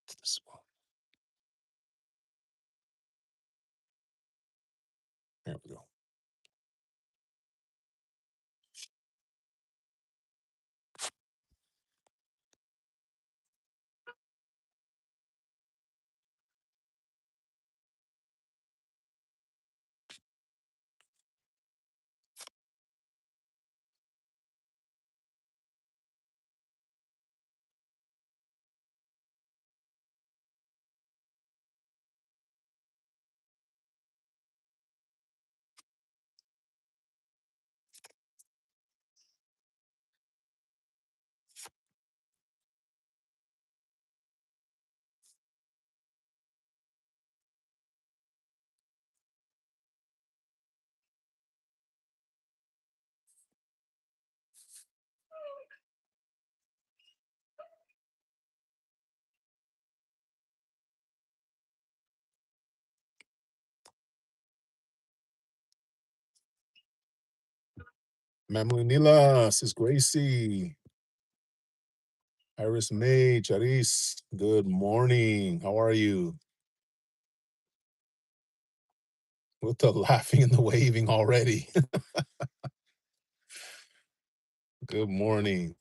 This one. There we go. Mamunila, Sis Gracie, Iris May, Charis. Good morning. How are you? With the laughing and the waving already. Good morning.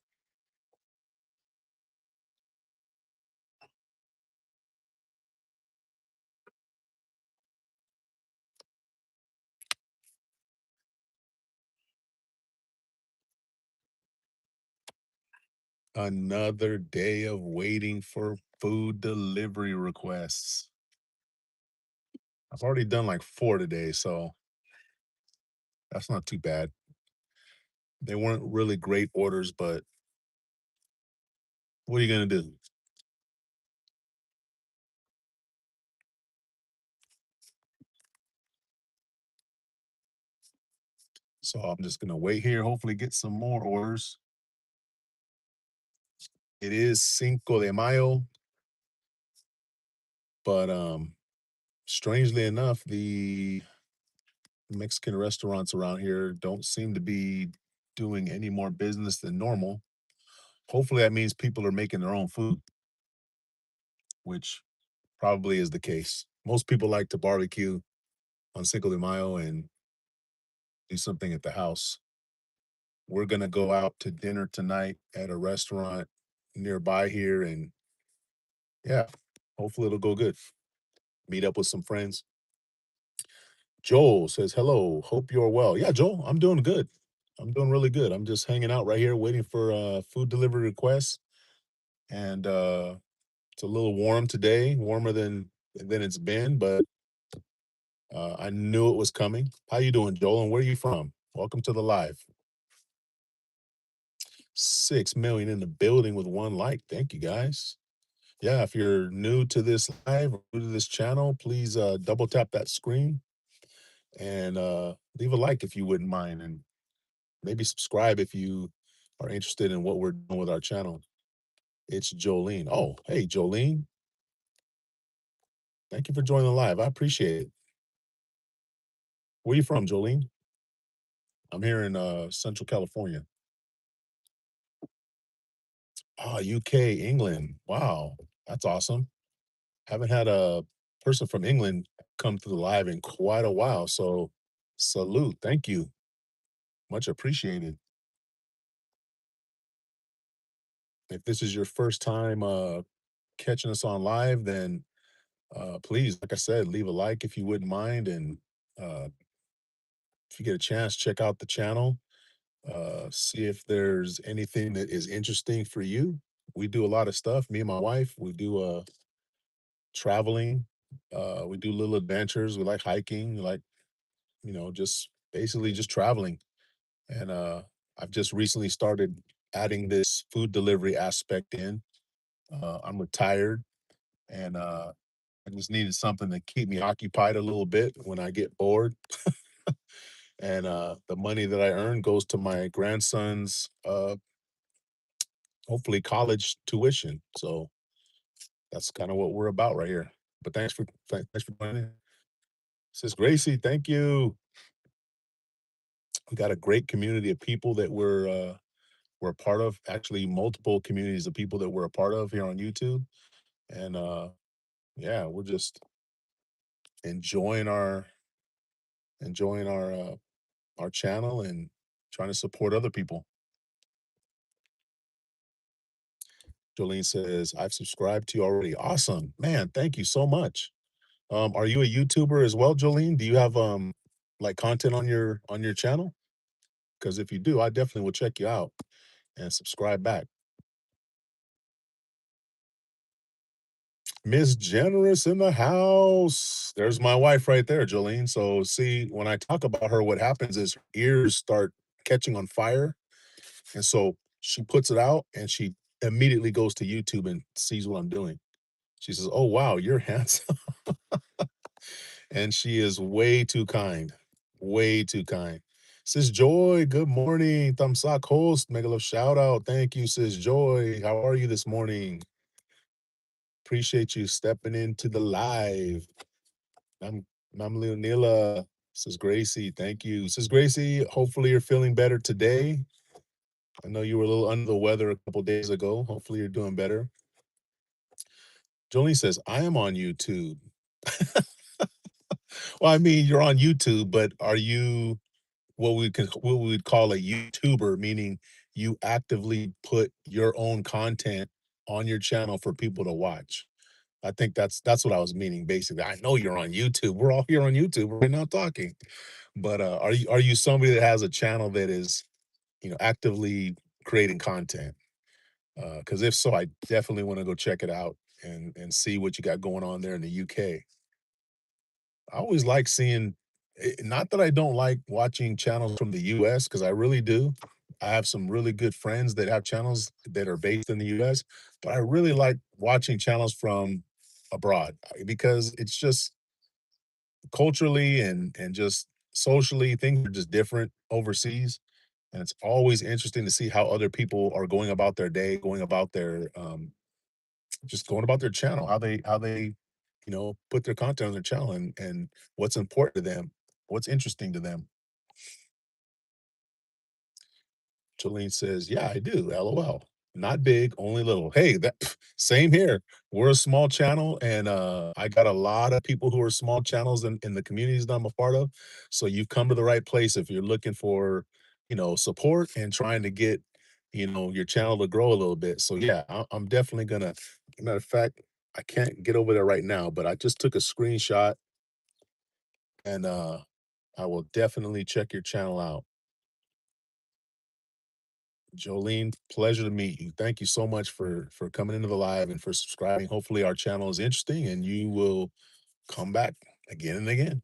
Another day of waiting for food delivery requests. I've already done like 4 today, so that's not too bad. They weren't really great orders, but what are you gonna do? So I'm just gonna wait here, hopefully get some more orders. It is Cinco de Mayo, but strangely enough, the Mexican restaurants around here don't seem to be doing any more business than normal. Hopefully that means people are making their own food, which probably is the case. Most people like to barbecue on Cinco de Mayo and do something at the house. We're gonna go out to dinner tonight at a restaurant nearby here, and yeah, hopefully it'll go good. Meet up with some friends. Joel says, "Hello, hope you're well." Yeah, Joel, I'm doing good. I'm doing really good. I'm just hanging out right here waiting for food delivery requests, and it's a little warm today, warmer than it's been, but I knew it was coming. How you doing, Joel? And where are you from? Welcome to the live. 6 million in the building with one like. Thank you, guys. Yeah, if you're new to this live or new to this channel, please double tap that screen and leave a like if you wouldn't mind, and maybe subscribe if you are interested in what we're doing with our channel. It's Jolene. Oh, hey, Jolene. Thank you for joining the live. I appreciate it. Where are you from, Jolene? I'm here in Central California. Oh, UK, England. Wow, that's awesome. Haven't had a person from England come to the live in quite a while. So salute. Thank you. Much appreciated. If this is your first time catching us on live, then please, like I said, leave a like if you wouldn't mind. And uh, if you get a chance, check out the channel. See if there's anything that is interesting for you. We do a lot of stuff. Me and my wife, we do traveling. We do little adventures. We like hiking. We like, just basically just traveling. And I've just recently started adding this food delivery aspect in. I'm retired, and I just needed something to keep me occupied a little bit when I get bored. And the money that I earn goes to my grandson's hopefully college tuition. So that's kind of what we're about right here. But thanks for joining. Says Gracie, thank you. We got a great community of people that we're a part of. Actually, multiple communities of people that we're a part of here on YouTube. And yeah, we're just enjoying our channel and trying to support other people. Jolene says, I've subscribed to you already. Awesome. Man, thank you so much. Are you a YouTuber as well, Jolene? Do you have like content on your channel? Because if you do, I definitely will check you out and subscribe back. Miss Generous in the house. There's my wife right there, Jolene. So see, when I talk about her, what happens is her ears start catching on fire. And so she puts it out and she immediately goes to YouTube and sees what I'm doing. She says, "Oh wow, you're handsome." And she is way too kind. Way too kind. Sis Joy, good morning. Thumbsock host, mega love shout out. Thank you, Sis Joy. How are you this morning? Appreciate you stepping into the live. I'm I'm Leonila. Sis Gracie, thank you. Sis Gracie, hopefully you're feeling better today. I know you were a little under the weather a couple days ago. Hopefully you're doing better. Jolene says, I am on YouTube. Well, I mean, you're on YouTube, but are you what we would call a YouTuber, meaning you actively put your own content on your channel for people to watch? I think that's what I was meaning, basically. I know you're on YouTube. We're all here on YouTube right now talking. But, are you somebody that has a channel that is, actively creating content? Because if so, I definitely wanna go check it out and see what you got going on there in the UK. I always like seeing not that I don't like watching channels from the US, because I really do. I have some really good friends that have channels that are based in the US, but I really like watching channels from abroad, because it's just culturally and just socially, things are just different overseas, and it's always interesting to see how other people are going about their day, going about their, just going about their channel, how they, put their content on their channel and what's important to them, what's interesting to them. Jolene says, "Yeah, I do. LOL. Not big, only little." Hey, that same here. We're a small channel, and I got a lot of people who are small channels in the communities that I'm a part of. So you've come to the right place if you're looking for, support and trying to get, your channel to grow a little bit. So yeah, I'm definitely gonna. Matter of fact, I can't get over there right now, but I just took a screenshot, and I will definitely check your channel out. Jolene, pleasure to meet you. Thank you so much for coming into the live and for subscribing. Hopefully our channel is interesting and you will come back again and again.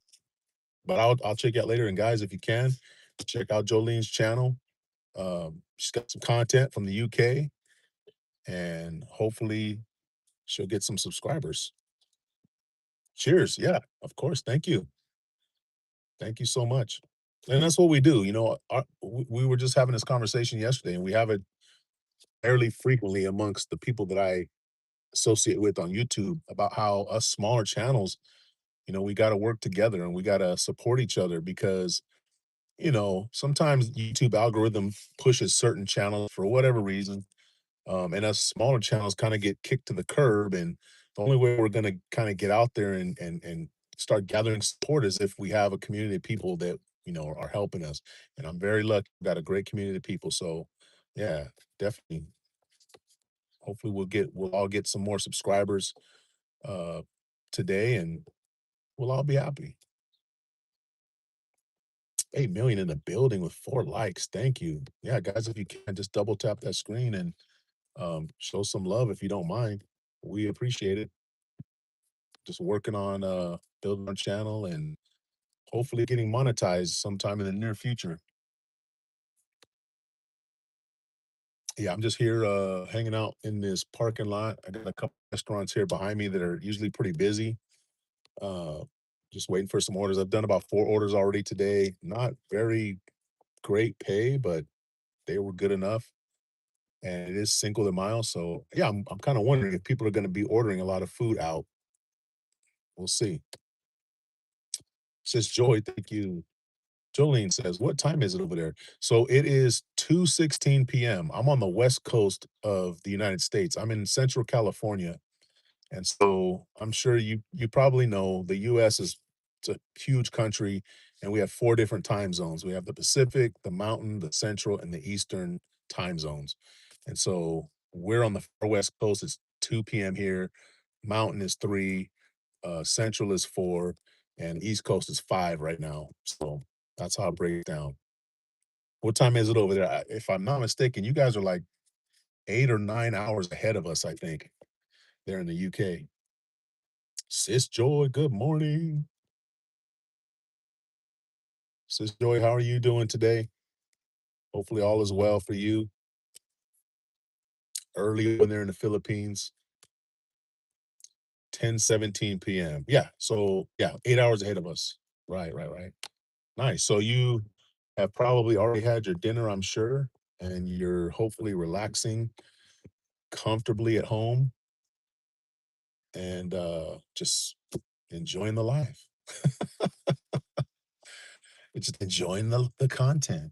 But I'll check you out later. And guys, if you can, check out Jolene's channel. She's got some content from the UK and hopefully she'll get some subscribers. Cheers. Yeah, of course. Thank you. Thank you so much. And that's what we do. We were just having this conversation yesterday, and we have it fairly frequently amongst the people that I associate with on YouTube, about how us smaller channels, we got to work together and we got to support each other, because, sometimes YouTube algorithm pushes certain channels for whatever reason. And us smaller channels kind of get kicked to the curb. And the only way we're going to kind of get out there and start gathering support is if we have a community of people that, are helping us. And I'm very lucky. Got a great community of people. So yeah, definitely. Hopefully we'll all get some more subscribers uh, today, and we'll all be happy. 8 million in the building with 4 likes. Thank you. Yeah, guys, if you can just double tap that screen and show some love if you don't mind. We appreciate it. Just working on building our channel and hopefully getting monetized sometime in the near future. Yeah, I'm just here hanging out in this parking lot. I got a couple restaurants here behind me that are usually pretty busy. Uh, just waiting for some orders. I've done about 4 orders already today. Not very great pay, but they were good enough. And it is Cinco de Mayo. So yeah, I'm kind of wondering if people are going to be ordering a lot of food out. We'll see. Says Joy, thank you. Jolene says, what time is it over there? So it is 2:16 p.m. I'm on the west coast of the United States. I'm in Central California. And so I'm sure you probably know the US is it's a huge country and we have 4 different time zones. We have the Pacific, the Mountain, the Central, and the Eastern time zones. And so we're on the far West Coast, it's 2 PM here, Mountain is 3, Central is 4, and East Coast is 5 right now. So that's how it breaks down. What time is it over there? If I'm not mistaken, you guys are like 8 or 9 hours ahead of us, I think, there in the UK. Sis Joy, good morning. Sis Joy, how are you doing today? Hopefully all is well for you. Early when they're in the Philippines, 10:17 PM. Yeah, so yeah, 8 hours ahead of us. Right, right, right. Nice. So you have probably already had your dinner, I'm sure, and you're hopefully relaxing comfortably at home and just enjoying the life. Just enjoying the content.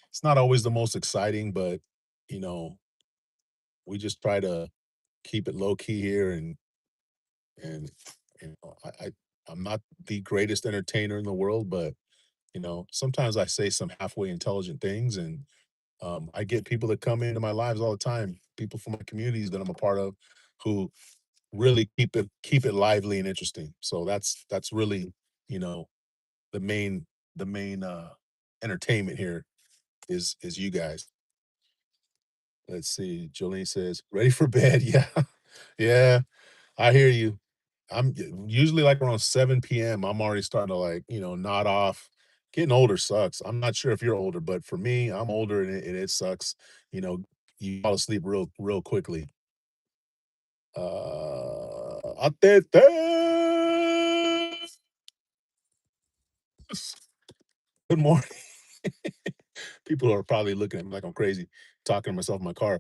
It's not always the most exciting, but you know, we just try to keep it low key here and you know, I'm not the greatest entertainer in the world, but you know, sometimes I say some halfway intelligent things and I get people that come into my lives all the time, people from my communities that I'm a part of who really keep it lively and interesting. So that's really, you know, the main the main entertainment here is you guys. Let's see. Jolene says, ready for bed. Yeah. Yeah. I hear you. I'm usually like around 7 PM, I'm already starting to like, nod off. Getting older sucks. I'm not sure if you're older, but for me, I'm older and it sucks. You know, you fall asleep real quickly. Atetes. Good morning. People are probably looking at me like I'm crazy, talking to myself in my car.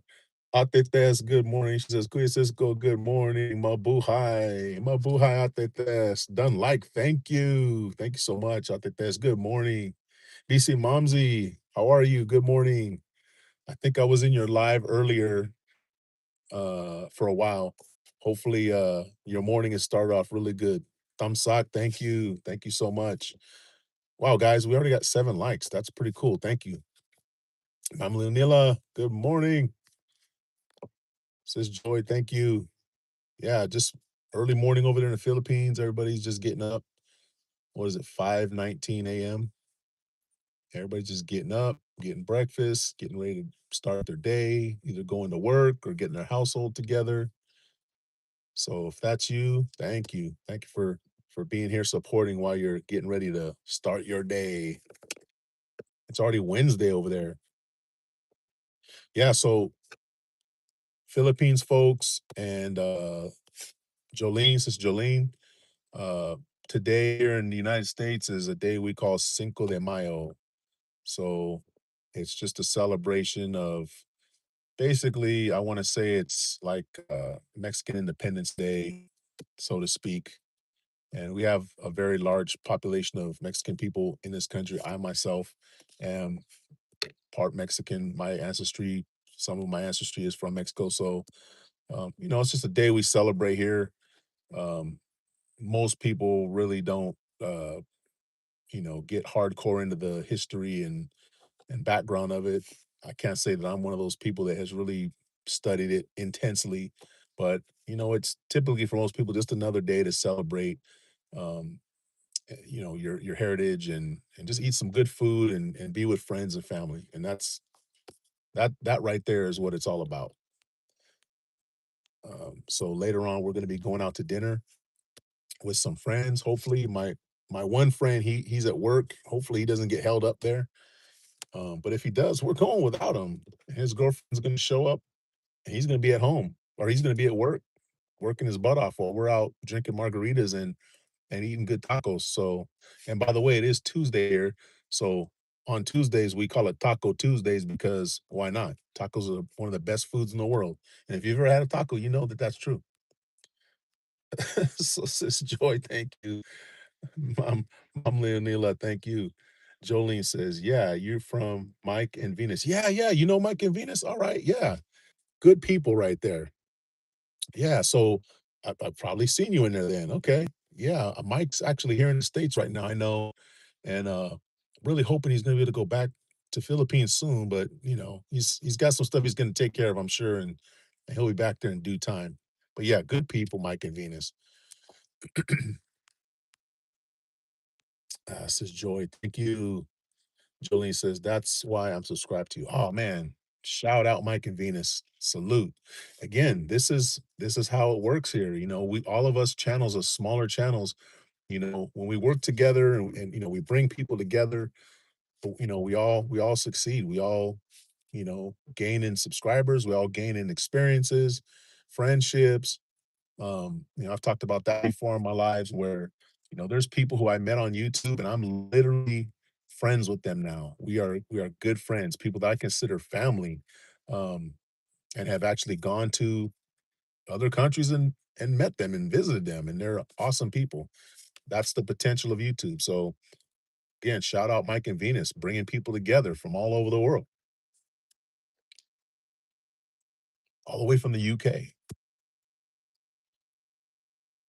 Atetes, good morning. She says, Kuya Cisco, good morning. Mabuhay. Mabuhay, Atetes. Done like. Thank you. Thank you so much, Atetes. Good morning. DC Momsy, how are you? Good morning. I think I was in your live earlier for a while. Hopefully your morning has started off really good. Thumbsock, thank you. Thank you so much. Wow, guys, we already got 7 likes. That's pretty cool. Thank you. I'm Leonila. Good morning. Says Joy, thank you. Yeah, just early morning over there in the Philippines. Everybody's just getting up. What is it, 5:19 AM? Everybody's just getting up, getting breakfast, getting ready to start their day, either going to work or getting their household together. So if that's you, thank you. Thank you for being here supporting while you're getting ready to start your day. It's already Wednesday over there. Yeah, so Philippines folks and Jolene, since Jolene, uh today here in the United States is a day we call Cinco de Mayo. So it's just a celebration of basically, I want to say it's like Mexican Independence Day, so to speak. And we have a very large population of Mexican people in this country. I myself am part Mexican. My ancestry, some of my ancestry is from Mexico. So, it's just a day we celebrate here. Um, most people really don't, get hardcore into the history and background of it. I can't say that I'm one of those people that has really studied it intensely, but it's typically for most people just another day to celebrate um, your heritage and just eat some good food and be with friends and family. And that right there is what it's all about. So later on, we're going to be going out to dinner with some friends. Hopefully, my one friend he's at work. Hopefully, he doesn't get held up there. But if he does, we're going without him. His girlfriend's going to show up, and he's going to be at home, or he's going to be at work, working his butt off while we're out drinking margaritas and eating good tacos. So, and by the way, it is Tuesday here. So on Tuesdays, we call it Taco Tuesdays because why not? Tacos are one of the best foods in the world. And if you've ever had a taco, you know that that's true. So, Sis Joy, thank you. Mom, Mom Leonila, thank you. Jolene says, yeah, you're from Mike and Venus. Yeah, yeah, you know Mike and Venus? All right, yeah. Good people right there. Yeah, so I've probably seen you in there then. Okay. Yeah, Mike's actually here in the States right now, I know, and, really hoping he's gonna be able to go back to Philippines soon, but, he's got some stuff he's gonna take care of, I'm sure, and he'll be back there in due time. But yeah, good people, Mike and Venus. Says Joy, "Thank you." Jolene says, "That's why I'm subscribed to you." Oh, man. Shout out Mike and Venus. Salute. Again, this is how it works here. We all of us channels are smaller channels. When we work together and we bring people together, we all succeed. We all, gain in subscribers, we all gain in experiences, friendships, I've talked about that before in my lives where, there's people who I met on YouTube and I'm literally friends with them now. We are good friends, people that I consider family, um, and have actually gone to other countries and met them and visited them, and they're awesome people. That's the potential of YouTube. So again, shout out Mike and Venus, bringing people together from all over the world, all the way from the UK.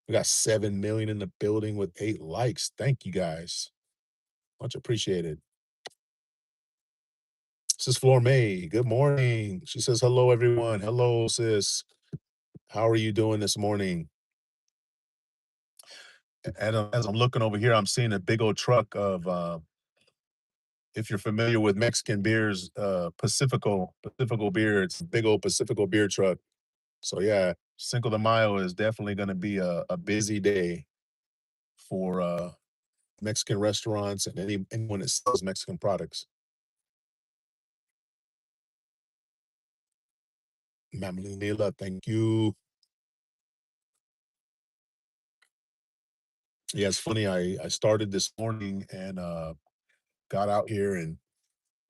We got 7 million in the building with 8 likes. Thank you guys. Much appreciated. Sis Flor May, good morning. She says, "Hello, everyone. Hello, sis. How are you doing this morning?" And as I'm looking over here, I'm seeing a big old truck of, if you're familiar with Mexican beers, Pacifico beer. It's a big old Pacifico beer truck. So yeah, Cinco de Mayo is definitely going to be a busy day for Mexican restaurants and anyone that sells Mexican products. Mamalunila, thank you. Yeah, it's funny. I started this morning and got out here and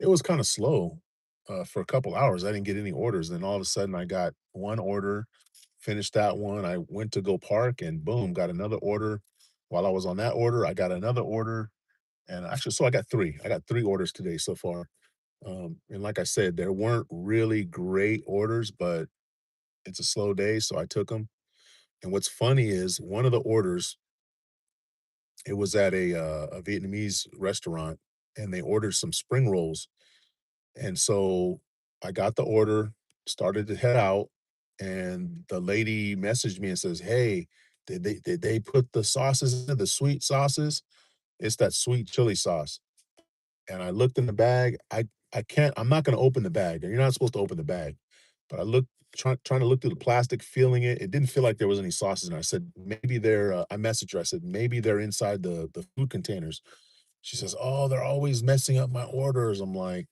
it was kind of slow for a couple hours. I didn't get any orders. Then all of a sudden, I got one order, finished that one. I went to go park and boom, got another order. While I was on that order, I got another order. And actually, so I got three. I got three orders today so far. And like I said, there weren't really great orders, but it's a slow day. So I took them. And what's funny is one of the orders, it was at a Vietnamese restaurant and they ordered some spring rolls. And so I got the order, started to head out, and the lady messaged me and says, "Hey, did they put the sauces in the sweet sauces? It's that sweet chili sauce." And I looked in the bag. I can't. I'm not going to open the bag. You're not supposed to open the bag. But I looked, trying to look through the plastic, feeling it. It didn't feel like there was any sauces in it. I said, maybe they're. I messaged her. I said, maybe they're inside the food containers. She says, "Oh, they're always messing up my orders." I'm like,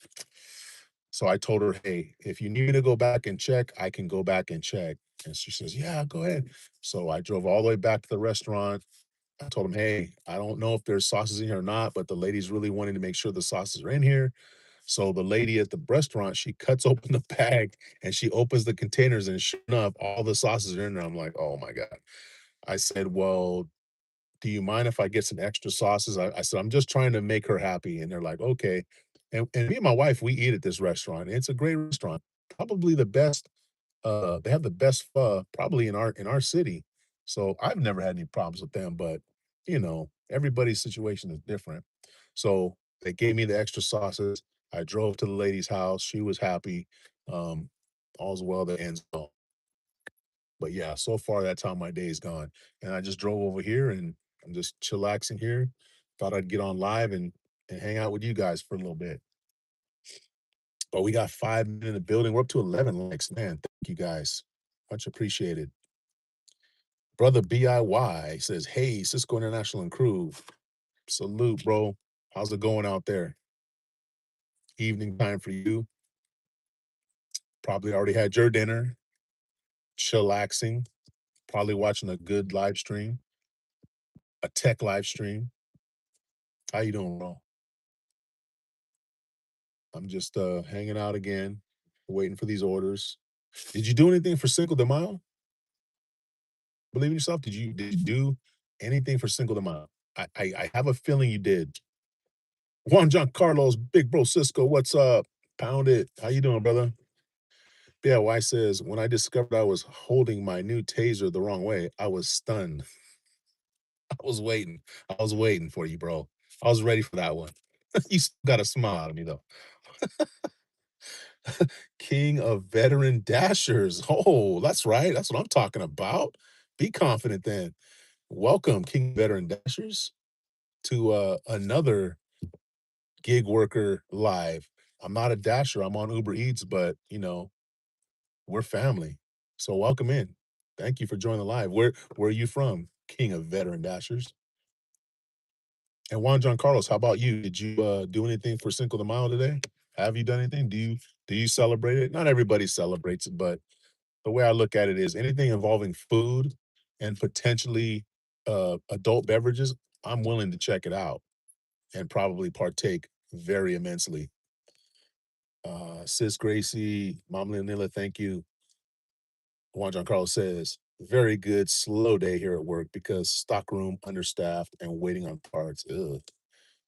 so I told her, "Hey, if you need me to go back and check, I can go back and check." And she says, "Yeah, go ahead." So I drove all the way back to the restaurant. I told him, "Hey, I don't know if there's sauces in here or not, but the lady's really wanting to make sure the sauces are in here." So the lady at the restaurant, she cuts open the bag and she opens the containers, and sure enough, all the sauces are in there. I'm like, "Oh my God." I said, "Well, do you mind if I get some extra sauces?" I said, "I'm just trying to make her happy." And they're like, "Okay." And me and my wife, we eat at this restaurant. It's a great restaurant. Probably the best, they have the best pho probably in our city. So I've never had any problems with them, but everybody's situation is different. So they gave me the extra sauces. I drove to the lady's house. She was happy. Um, all's well that ends well. But yeah, so far that's how my day's gone. And I just drove over here and I'm just chillaxing here. Thought I'd get on live and hang out with you guys for a little bit. But we got 5 in the building. We're up to 11 likes. Man, thank you guys. Much appreciated. Brother BIY says, "Hey, Cisco International and crew. Salute, bro. How's it going out there? Evening time for you. Probably already had your dinner, chillaxing, probably watching a good live stream, a tech live stream. How you doing, bro?" I'm just hanging out again, waiting for these orders. Did you do anything for Cinco de Mayo? Believe in yourself. Did you do anything for Cinco de Mayo? I have a feeling you did. Juan John Carlos, Big Bro Cisco, what's up? Pound it. How you doing, brother? BIY says, "When I discovered I was holding my new taser the wrong way, I was stunned." I was waiting. I was waiting for you, bro. I was ready for that one. You still got a smile at me, though. King of veteran dashers. Oh, that's right. That's what I'm talking about. Be confident then. Welcome, King of Veteran Dashers, to another gig worker live. I'm not a dasher. I'm on Uber Eats, but we're family. So welcome in. Thank you for joining the live. Where are you from, King of Veteran Dashers? And Juan John Carlos, how about you? Did you do anything for Cinco de Mayo today? Have you done anything? Do you celebrate it? Not everybody celebrates it, but the way I look at it is anything involving food and potentially adult beverages, I'm willing to check it out and probably partake very immensely. Sis Gracie, Mom Leonilla, thank you. Juan Giancarlo says, very good slow day here at work because stockroom understaffed and waiting on parts. Ugh.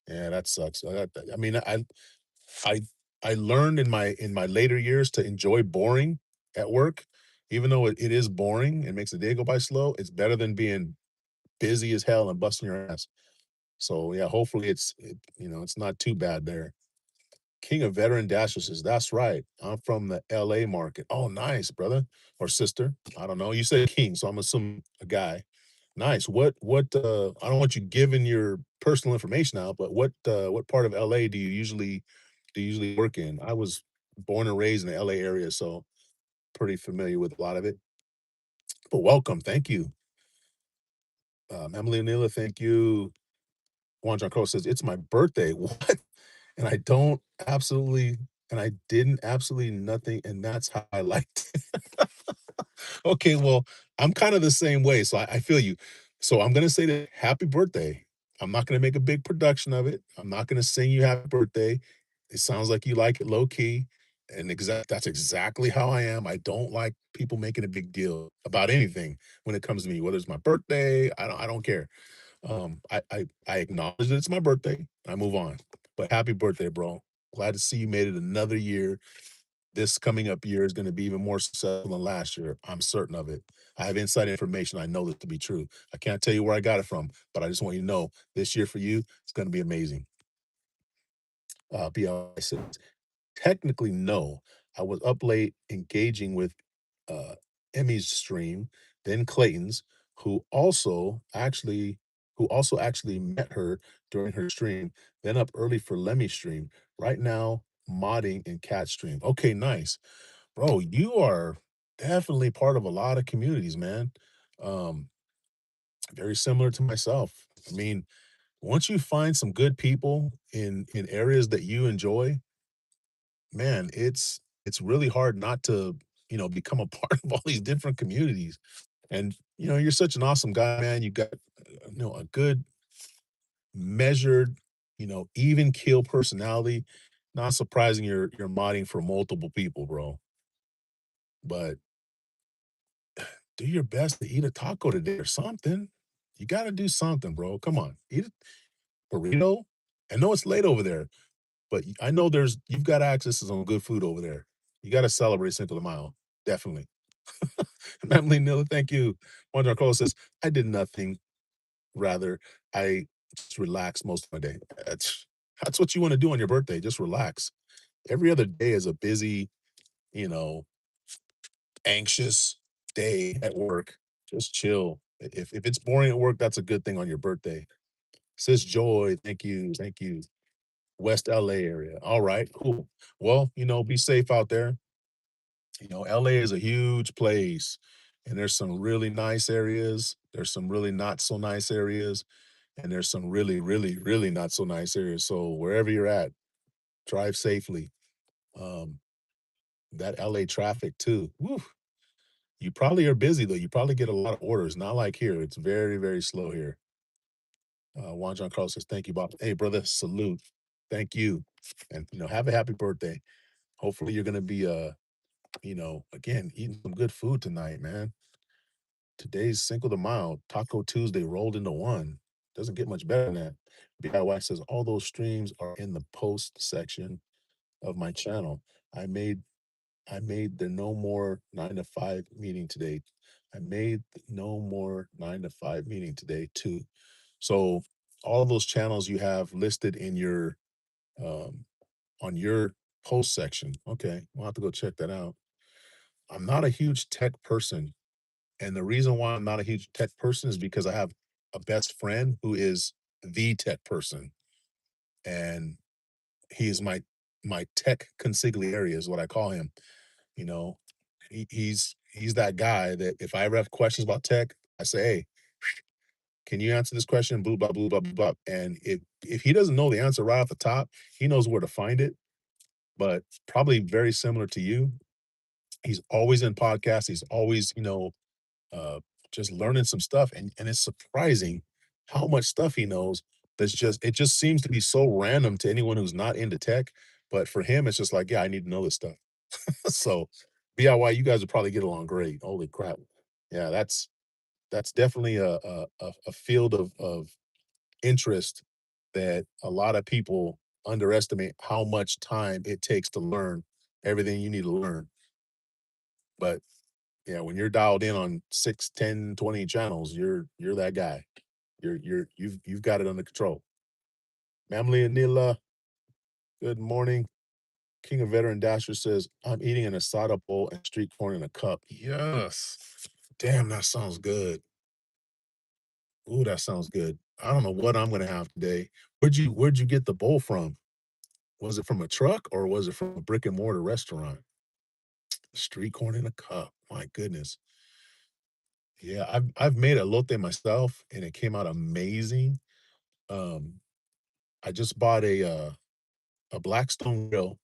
Yeah, that sucks. I mean, I I learned in my later years to enjoy boring at work, even though it is boring and makes the day go by slow. It's better than being busy as hell and busting your ass. So yeah, hopefully it's not too bad there. King of Veteran Dasher says, "That's right. I'm from the LA market." Oh, nice, brother or sister. I don't know. You said king, so I'm assuming a guy. Nice. What I don't want you giving your personal information out, but what part of LA do you usually work in? I was born and raised in the LA area, so pretty familiar with a lot of it. But welcome. Thank you. Emily Anila, thank you. Juan Giancarlo says, "It's my birthday." What? And I don't absolutely and I didn't absolutely nothing, and that's how I liked it. Okay, well, I'm kinda the same way, so I feel you. So I'm gonna say that happy birthday. I'm not gonna make a big production of it. I'm not gonna sing you happy birthday. It sounds like you like it low key, and that's exactly how I am. I don't like people making a big deal about anything when it comes to me, whether it's my birthday, I don't care. I acknowledge that it's my birthday. I move on. But happy birthday, bro. Glad to see you made it another year. This coming up year is going to be even more successful than last year. I'm certain of it. I have inside information. I know this to be true. I can't tell you where I got it from, but I just want you to know this year for you, it's going to be amazing. BLI says, technically, no. I was up late engaging with uh, Emmy's stream, then Clayton's, who also actually who also actually met her during her stream, then up early for Lemmy's stream. Right now, modding in Cat stream. Okay, nice. Bro, you are definitely part of a lot of communities, man. Um, very similar to myself. I mean, once you find some good people in areas that you enjoy, man, it's really hard not to, become a part of all these different communities. And you're such an awesome guy, man. You got a good measured, even keel personality. Not surprising you're modding for multiple people, bro. But do your best to eat a taco today or something. You got to do something, bro. Come on, eat a burrito. I know it's late over there, but I know you've got access to some good food over there. You got to celebrate Cinco de Mayo, definitely. Emily Nilla, thank you. Juan Cole says, I did nothing. Rather, I just relaxed most of my day. That's what you want to do on your birthday. Just relax. Every other day is a busy, you know, anxious day at work. Just chill. If it's boring at work, that's a good thing on your birthday. Sis Joy, thank you. Thank you. West LA area. All right, cool. Well, be safe out there. LA is a huge place and there's some really nice areas. There's some really not so nice areas. And there's some really, really, really not so nice areas. So wherever you're at, drive safely. Um, that LA traffic too. Woo, you probably are busy though. You probably get a lot of orders. Not like here. It's very, very slow here. Juan John Carlos says, "Thank you, Bob." Hey, brother, salute. Thank you, and have a happy birthday. Hopefully, you're gonna be again eating some good food tonight, man. Today's Cinco de Mayo, Taco Tuesday rolled into one. Doesn't get much better than that. BIY says all those streams are in the post section of my channel. I made I made the no more 9 to 5 meeting today. I made the no more 9 to 5 meeting today too. So all of those channels you have listed in your um on your post section. Okay, we'll have to go check that out. I'm not a huge tech person, and the reason why I'm not a huge tech person is because I have a best friend who is the tech person, and he is my tech consigliere is what I call him. You know, he's that guy that if I ever have questions about tech, I say, "Hey, can you answer this question?" Blah blah blah blah blah. Blah. And if he doesn't know the answer right off the top, he knows where to find it. But probably very similar to you, he's always in podcasts. He's always, uh, just learning some stuff, and it's surprising how much stuff he knows. That's just it just seems to be so random to anyone who's not into tech. But for him, it's just like, yeah, I need to know this stuff. So DIY, you guys would probably get along great. Holy crap. Yeah, that's definitely a field of interest that a lot of people underestimate how much time it takes to learn everything you need to learn. But yeah, when you're dialed in on 6, 10, 20 channels, you're that guy. You've got it under control. Mamli Anila, good morning. King of Veteran Dasher says, I'm eating an asada bowl and street corn in a cup. Yes. Damn, that sounds good. Ooh, that sounds good. I don't know what I'm gonna have today. Where'd you get the bowl from? Was it from a truck or was it from a brick and mortar restaurant? Street corn in a cup. My goodness. Yeah, I've made a elote myself and it came out amazing. Um, I just bought a Blackstone grill.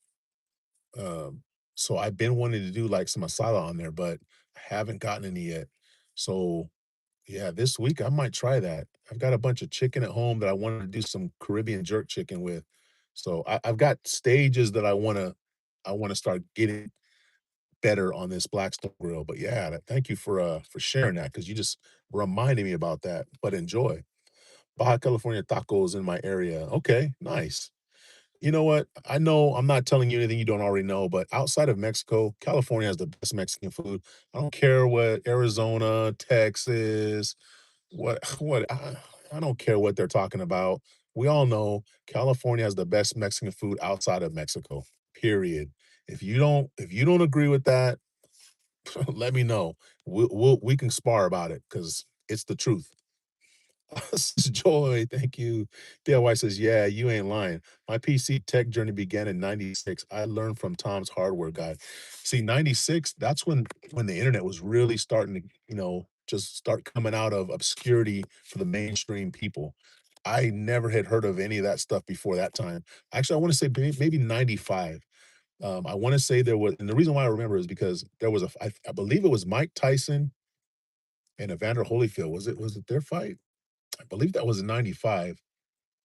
Um, so I've been wanting to do like some masala on there, but I haven't gotten any yet. So yeah, this week I might try that. I've got a bunch of chicken at home that I wanted to do some Caribbean jerk chicken with. So I've got stages that I wanna start getting better on this Blackstone grill. But yeah, thank you for sharing that because you just reminded me about that. But enjoy. Baja California tacos in my area. Okay, nice. You know what? I know I'm not telling you anything you don't already know, but outside of Mexico, California has the best Mexican food. I don't care what Arizona, Texas, I don't care what they're talking about. We all know California has the best Mexican food outside of Mexico. Period. If you don't agree with that, let me know. We can spar about it because it's the truth. Joy, thank you. DIY says, "Yeah, you ain't lying. My PC tech journey began in '96. I learned from Tom's Hardware Guide." See, '96, that's when the internet was really starting to, just start coming out of obscurity for the mainstream people. I never had heard of any of that stuff before that time. Actually, I want to say maybe '95. I want to say there was, and the reason why I remember is because there was I believe it was Mike Tyson and Evander Holyfield. Was it their fight? I believe that was in '95.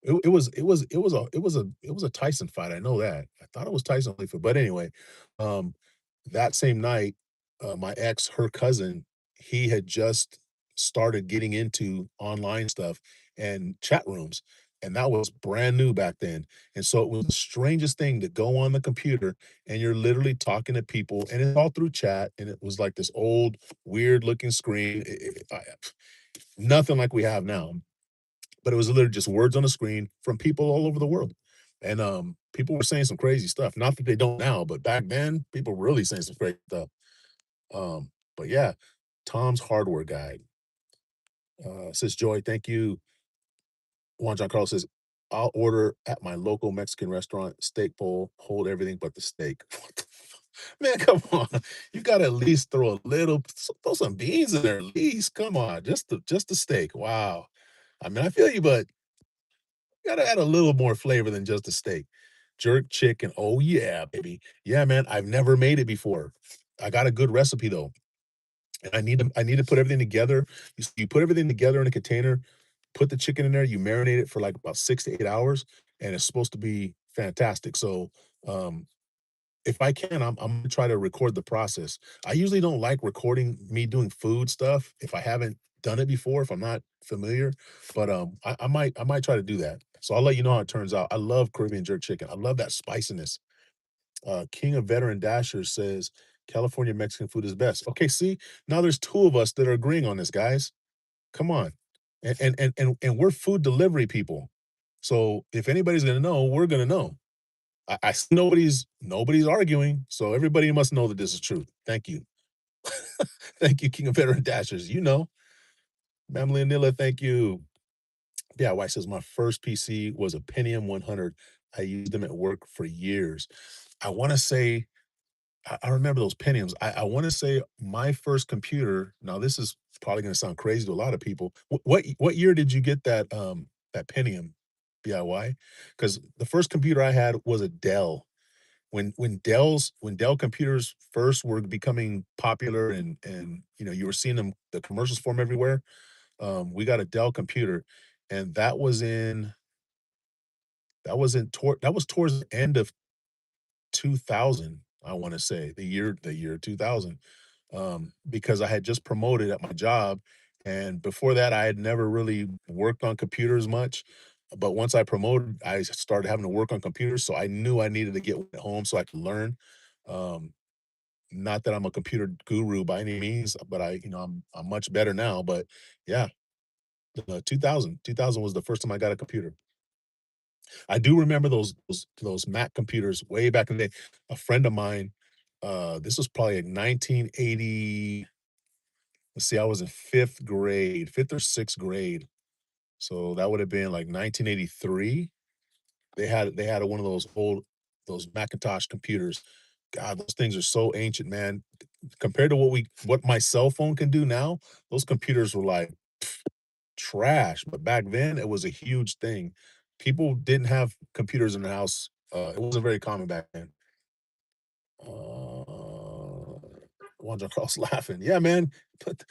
It was a Tyson fight, I know that. I thought it was Tyson Holyfield, but anyway, um, that same night, my ex, her cousin, he had just started getting into online stuff and chat rooms, and that was brand new back then, and so it was the strangest thing to go on the computer, and you're literally talking to people, and it's all through chat, and it was like this old, weird-looking screen, nothing like we have now, but it was literally just words on the screen from people all over the world. And people were saying some crazy stuff. Not that they don't now, but back then, people were really saying some crazy stuff. But yeah, Tom's Hardware Guide. Says Joy, thank you. Juan John Carlos says, I'll order at my local Mexican restaurant, steak bowl, hold everything but the steak. What the Man, come on. You gotta at least throw some beans in there at least. Come on. Just the steak. Wow. I mean, I feel you, but gotta add a little more flavor than just a steak. Jerk chicken. Oh yeah, baby. Yeah, man. I've never made it before. I got a good recipe though. And I need to put everything together. You put everything together in a container, put the chicken in there, you marinate it for like about 6 to 8 hours, and it's supposed to be fantastic. So um if I can, I'm gonna try to record the process. I usually don't like recording me doing food stuff if I haven't done it before, if I'm not familiar, but, I might try to do that. So I'll let you know how it turns out. I love Caribbean jerk chicken. I love that spiciness. King of Veteran Dashers says California Mexican food is best. Okay, see, now there's two of us that are agreeing on this, guys. Come on, and we're food delivery people. So if anybody's gonna know, we're gonna know. I see nobody's arguing, so everybody must know that this is true. Thank you, thank you, King of Veteran Dashers. You know, Mamily Anilla, thank you. Yeah, White says my first PC was a Pentium 100. I used them at work for years. I want to say I remember those Pentiums. I want to say my first computer. Now this is probably going to sound crazy to a lot of people. What year did you get that Pentium DIY? Because the first computer I had was a Dell. When Dell computers first were becoming popular and you were seeing them the commercials for them everywhere. We got a Dell computer, and that was towards the end of 2000, I wanna say, the year 2000, because I had just promoted at my job, and before that, I had never really worked on computers much, but once I promoted, I started having to work on computers, so I knew I needed to get one at home so I could learn. Um, Not that I'm a computer guru by any means, but I'm much better now, but yeah, 2000 was the first time I got a computer. I do remember those Mac computers way back in the day. A friend of mine, this was probably in 1980. Let's see, I was in 5th grade, 5th or 6th grade. So that would have been like 1983. They had one of those Macintosh computers. God, those things are so ancient, man. Compared to what my cell phone can do now, those computers were like trash, but back then, it was a huge thing. People didn't have computers in their house, it wasn't very common back then. Wanda Cross laughing. Yeah, man, put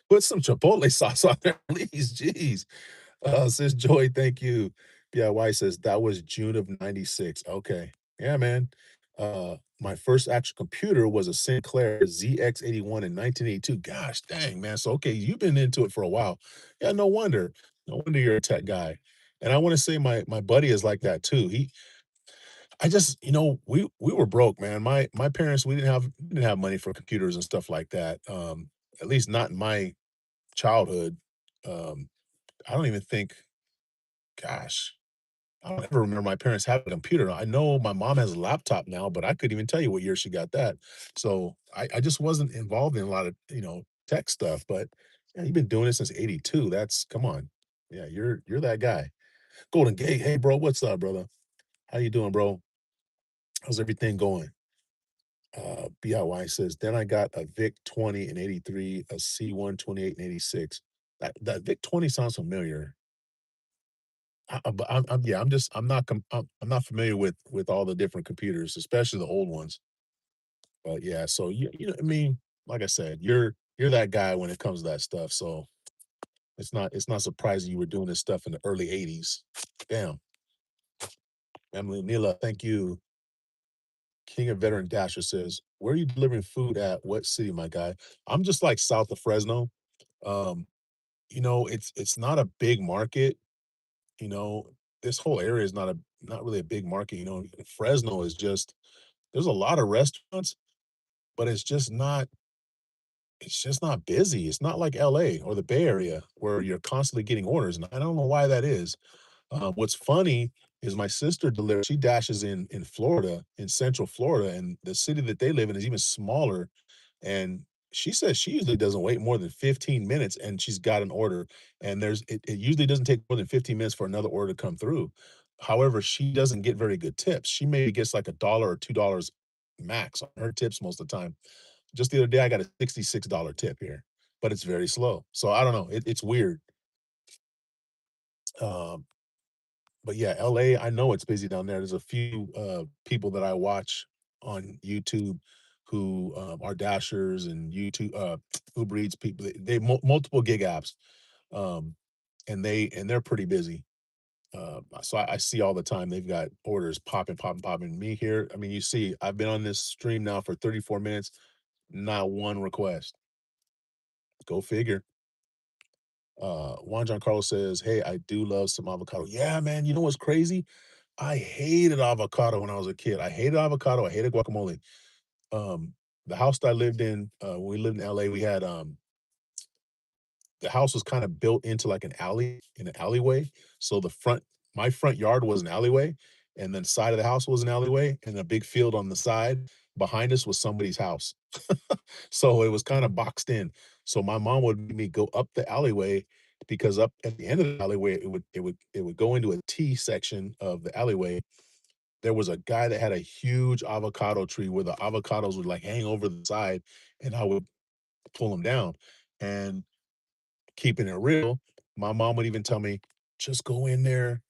put some Chipotle sauce on there, please, jeez. Says Joy, thank you. Yeah, White says, "That was June of '96." Okay. Yeah, man. My first actual computer was a Sinclair ZX81 in 1982. Gosh dang, man. So, okay, you've been into it for a while. Yeah, no wonder. No wonder you're a tech guy. And I wanna say my buddy is like that too. I just we were broke, man. My parents, we didn't have money for computers and stuff like that, at least not in my childhood. Um, I don't even think gosh, I don't ever remember my parents having a computer. I know my mom has a laptop now, but I couldn't even tell you what year she got that. So I just wasn't involved in a lot of, tech stuff. But yeah, you've been doing it since '82. That's come on. Yeah, you're that guy. Golden Gate. Hey bro, what's up, brother? How you doing, bro? How's everything going? BIY says, then I got a VIC 20 in '83, a C1 28 in '86. That VIC 20 sounds familiar. But yeah, I'm not familiar with all the different computers, especially the old ones. But yeah, so I mean, like I said, you're that guy when it comes to that stuff. So it's not surprising you were doing this stuff in the early '80s. Damn, Emily Nila, thank you. King of Veteran Dasher says, "Where are you delivering food at? What city, my guy?" I'm just like south of Fresno. Um, it's not a big market. You know, this whole area is not really a big market. Fresno is just there's a lot of restaurants, but it's just not busy. It's not like LA or the Bay Area where you're constantly getting orders, and I don't know why that is. What's funny is my sister delivers. She dashes in Florida, in Central Florida, and the city that they live in is even smaller. And she says she usually doesn't wait more than 15 minutes, and she's got an order. And it usually doesn't take more than 15 minutes for another order to come through. However, she doesn't get very good tips. She maybe gets like $1 or $2 max on her tips most of the time. Just the other day, I got a $66 tip here, but it's very slow. So I don't know. It's weird. Um, but yeah, LA, I know it's busy down there. There's a few people that I watch on YouTube who are dashers and YouTube Uber Eats people. Multiple gig apps, um, and they're pretty busy. So I see all the time they've got orders popping, popping, popping. Me here, I mean, you see, I've been on this stream now for 34 minutes, not one request. Go figure. Juan Carlos says, "Hey, I do love some avocado." Yeah, man. You know what's crazy? I hated avocado when I was a kid. I hated avocado, I hated guacamole. Um, the house that I lived in, when we lived in LA, we had, the house was kinda built into, like, an alley in an alleyway, so the front my front yard was an alleyway, and then side of the house was an alleyway, and a big field on the side. Behind us was somebody's house. So, it was kinda boxed in. So, my mom would make me go up the alleyway because up at the end of the alleyway, it would go into a T section of the alleyway. There was a guy that had a huge avocado tree where the avocados would, like, hang over the side, and I would pull them down, and keeping it real, my mom would even tell me, "Just go in there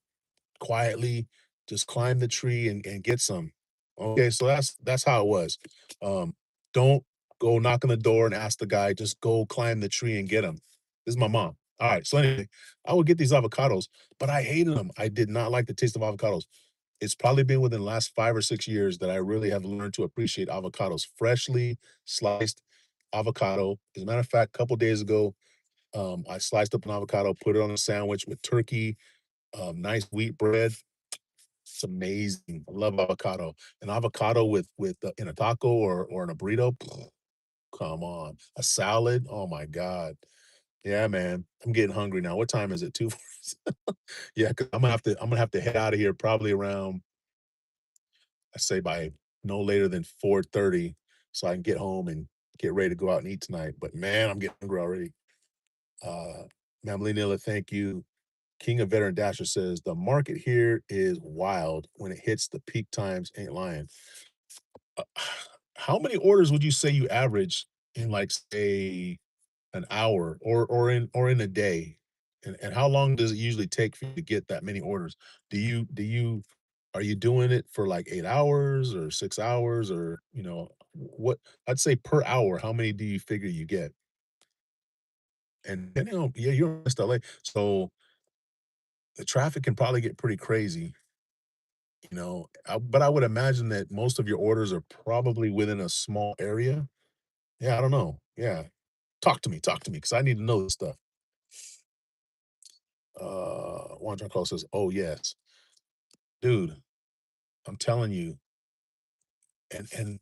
quietly, just climb the tree and get some." Okay, so that's how it was. Um, don't go knock on the door and ask the guy, just go climb the tree and get 'em. This is my mom. Alright, so anyway, I would get these avocados, but I hated them. I did not like the taste of avocados. It's probably been within the last 5 or 6 years that I really have learned to appreciate avocados, freshly sliced avocado. As a matter of fact, couple days ago, I sliced up an avocado, put it on a sandwich with turkey, nice wheat bread. It's amazing. I love avocado. An avocado with in a taco or in a burrito, come on. A salad, oh my god. Yeah, man. I'm getting hungry now. What time is it? 2 Yeah, 'cause I'm gonna have to head out of here probably around, I say by no later than 4:30 so I can get home and get ready to go out and eat tonight. But man, I'm getting hungry already. Uh, Mamma Nilla, thank you. King of Veteran Dasher says, "The market here is wild. When it hits the peak times, ain't lying." Uh, how many orders would you say you average in, like, say, an hour or in a day? And how long does it usually take for you to get that many orders? Do you are you doing it for, like, 8 hours or 6 hours or, what I'd say per hour, how many do you figure you get? And depending on yeah, you're in West LA, so the traffic can probably get pretty crazy. But I would imagine that most of your orders are probably within a small area? Yeah, I don't know. Yeah. Talk to me, because I need to know this stuff. Juan Call says, "Oh, yes." Dude, I'm telling you, and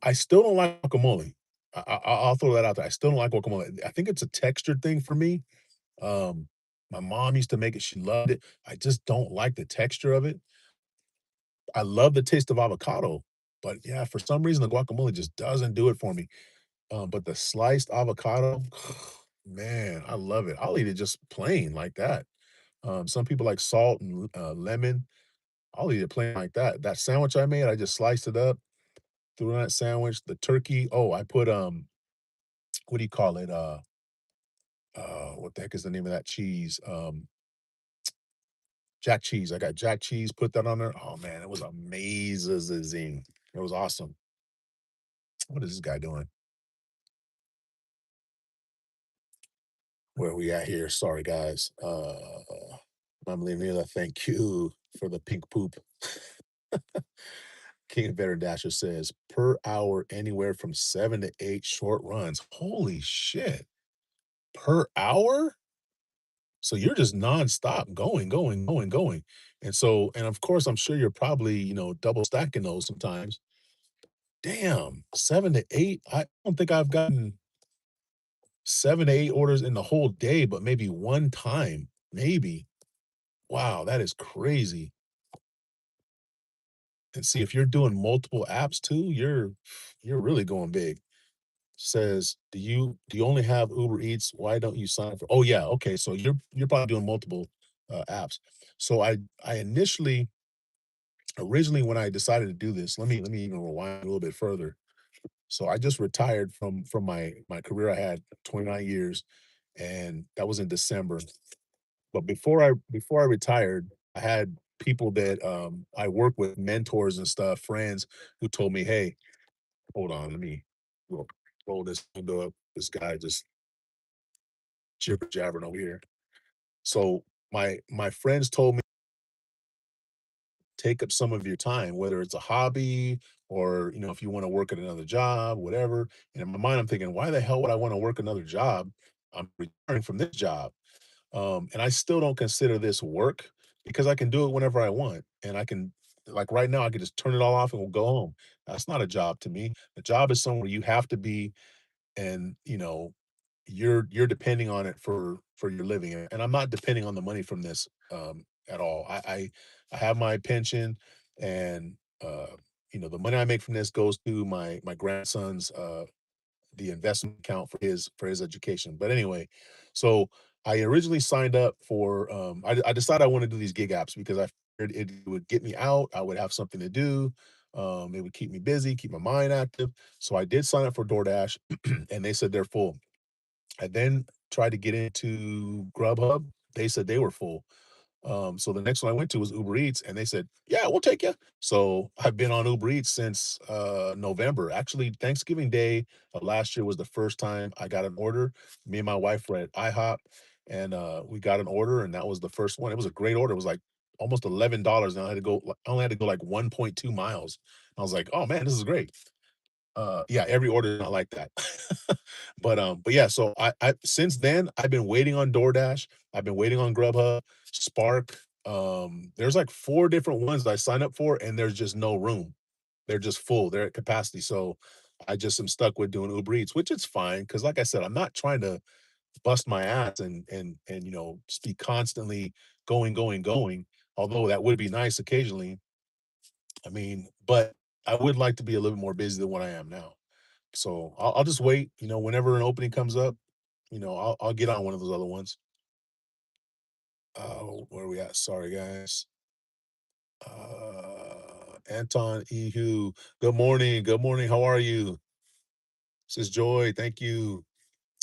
I still don't like guacamole. I'll throw that out there. I still don't like guacamole. I think it's a texture thing for me. Um, my mom used to make it, she loved it. I just don't like the texture of it. I love the taste of avocado, but yeah, for some reason, the guacamole just doesn't do it for me. But the sliced avocado, man, I love it. I'll eat it just plain like that. Some people like salt and lemon. I'll eat it plain like that. That sandwich I made, I just sliced it up, threw it on that sandwich. The turkey, oh, I put what do you call it? What the heck is the name of that cheese? Jack cheese. I got jack cheese, put that on there. Oh man, it was amazing. It was awesome. What is this guy doing? Where are we at here? Sorry, guys. I'm Leonila. Thank you for the pink poop. King of Better Dasher says per hour, anywhere from 7 to 8 short runs. Holy shit. Per hour? So you're just nonstop going, going, going, going. And of course, I'm sure you're probably, double stacking those sometimes. Damn, 7 to 8. I don't think I've gotten 7 to 8 orders in the whole day, but maybe one time. Maybe. Wow, that is crazy. And see, if you're doing multiple apps too, you're really going big. Says, do you only have Uber Eats? Why don't you sign up for? Oh yeah, okay. So you're probably doing multiple apps. So I originally when I decided to do this, let me even rewind a little bit further. So I just retired from my career. I had 29 years, and that was in December. But before I retired, I had people that I work with, mentors and stuff, friends who told me, "Hey, hold on, let me roll, roll this window up. This guy just jibber jabbering over here." So my friends told me take up some of your time, whether it's a hobby or if you want to work at another job, whatever. And in my mind, I'm thinking, why the hell would I want to work another job? I'm retiring from this job. And I still don't consider this work. because I can do it whenever I want, and I can like, right now, I could just turn it all off and we'll go home. That's not a job to me. A job is somewhere you have to be and, you're depending on it for your living, and I'm not depending on the money from this, at all. I have my pension and, the money I make from this goes to my grandson's, the investment account for his education. But anyway, so I originally signed up for I decided I want to do these gig apps because I figured it would get me out. I would have something to do. It would keep me busy, keep my mind active. So I did sign up for DoorDash, and they said they're full. I then tried to get into Grubhub. They said they were full. So the next one I went to was Uber Eats, and they said, "Yeah, we'll take you." So I've been on Uber Eats since November. Actually, Thanksgiving Day of last year was the first time I got an order. Me and my wife were at IHOP, and we got an order, and that was the first one. It was a great order. It was like almost $11, and I only had to go like 1.2 miles. I was like, "Oh man, this is great." Yeah, every order is not like that. But yeah, so I since then, I've been waiting on DoorDash, I've been waiting on Grubhub, Spark, there's like 4 different ones that I signed up for, and there's just no room. They're just full, they're at capacity, so I just am stuck with doing Uber Eats, which is fine because, like I said, I'm not trying to bust my ass and, just be constantly going, although that would be nice occasionally. I mean, but I would like to be a little bit more busy than what I am now. So I'll just wait, whenever an opening comes up, I'll get on one of those other ones. Where are we at? Sorry, guys. Anton Ehu. Good morning. Good morning. How are you? Says Joy. Thank you.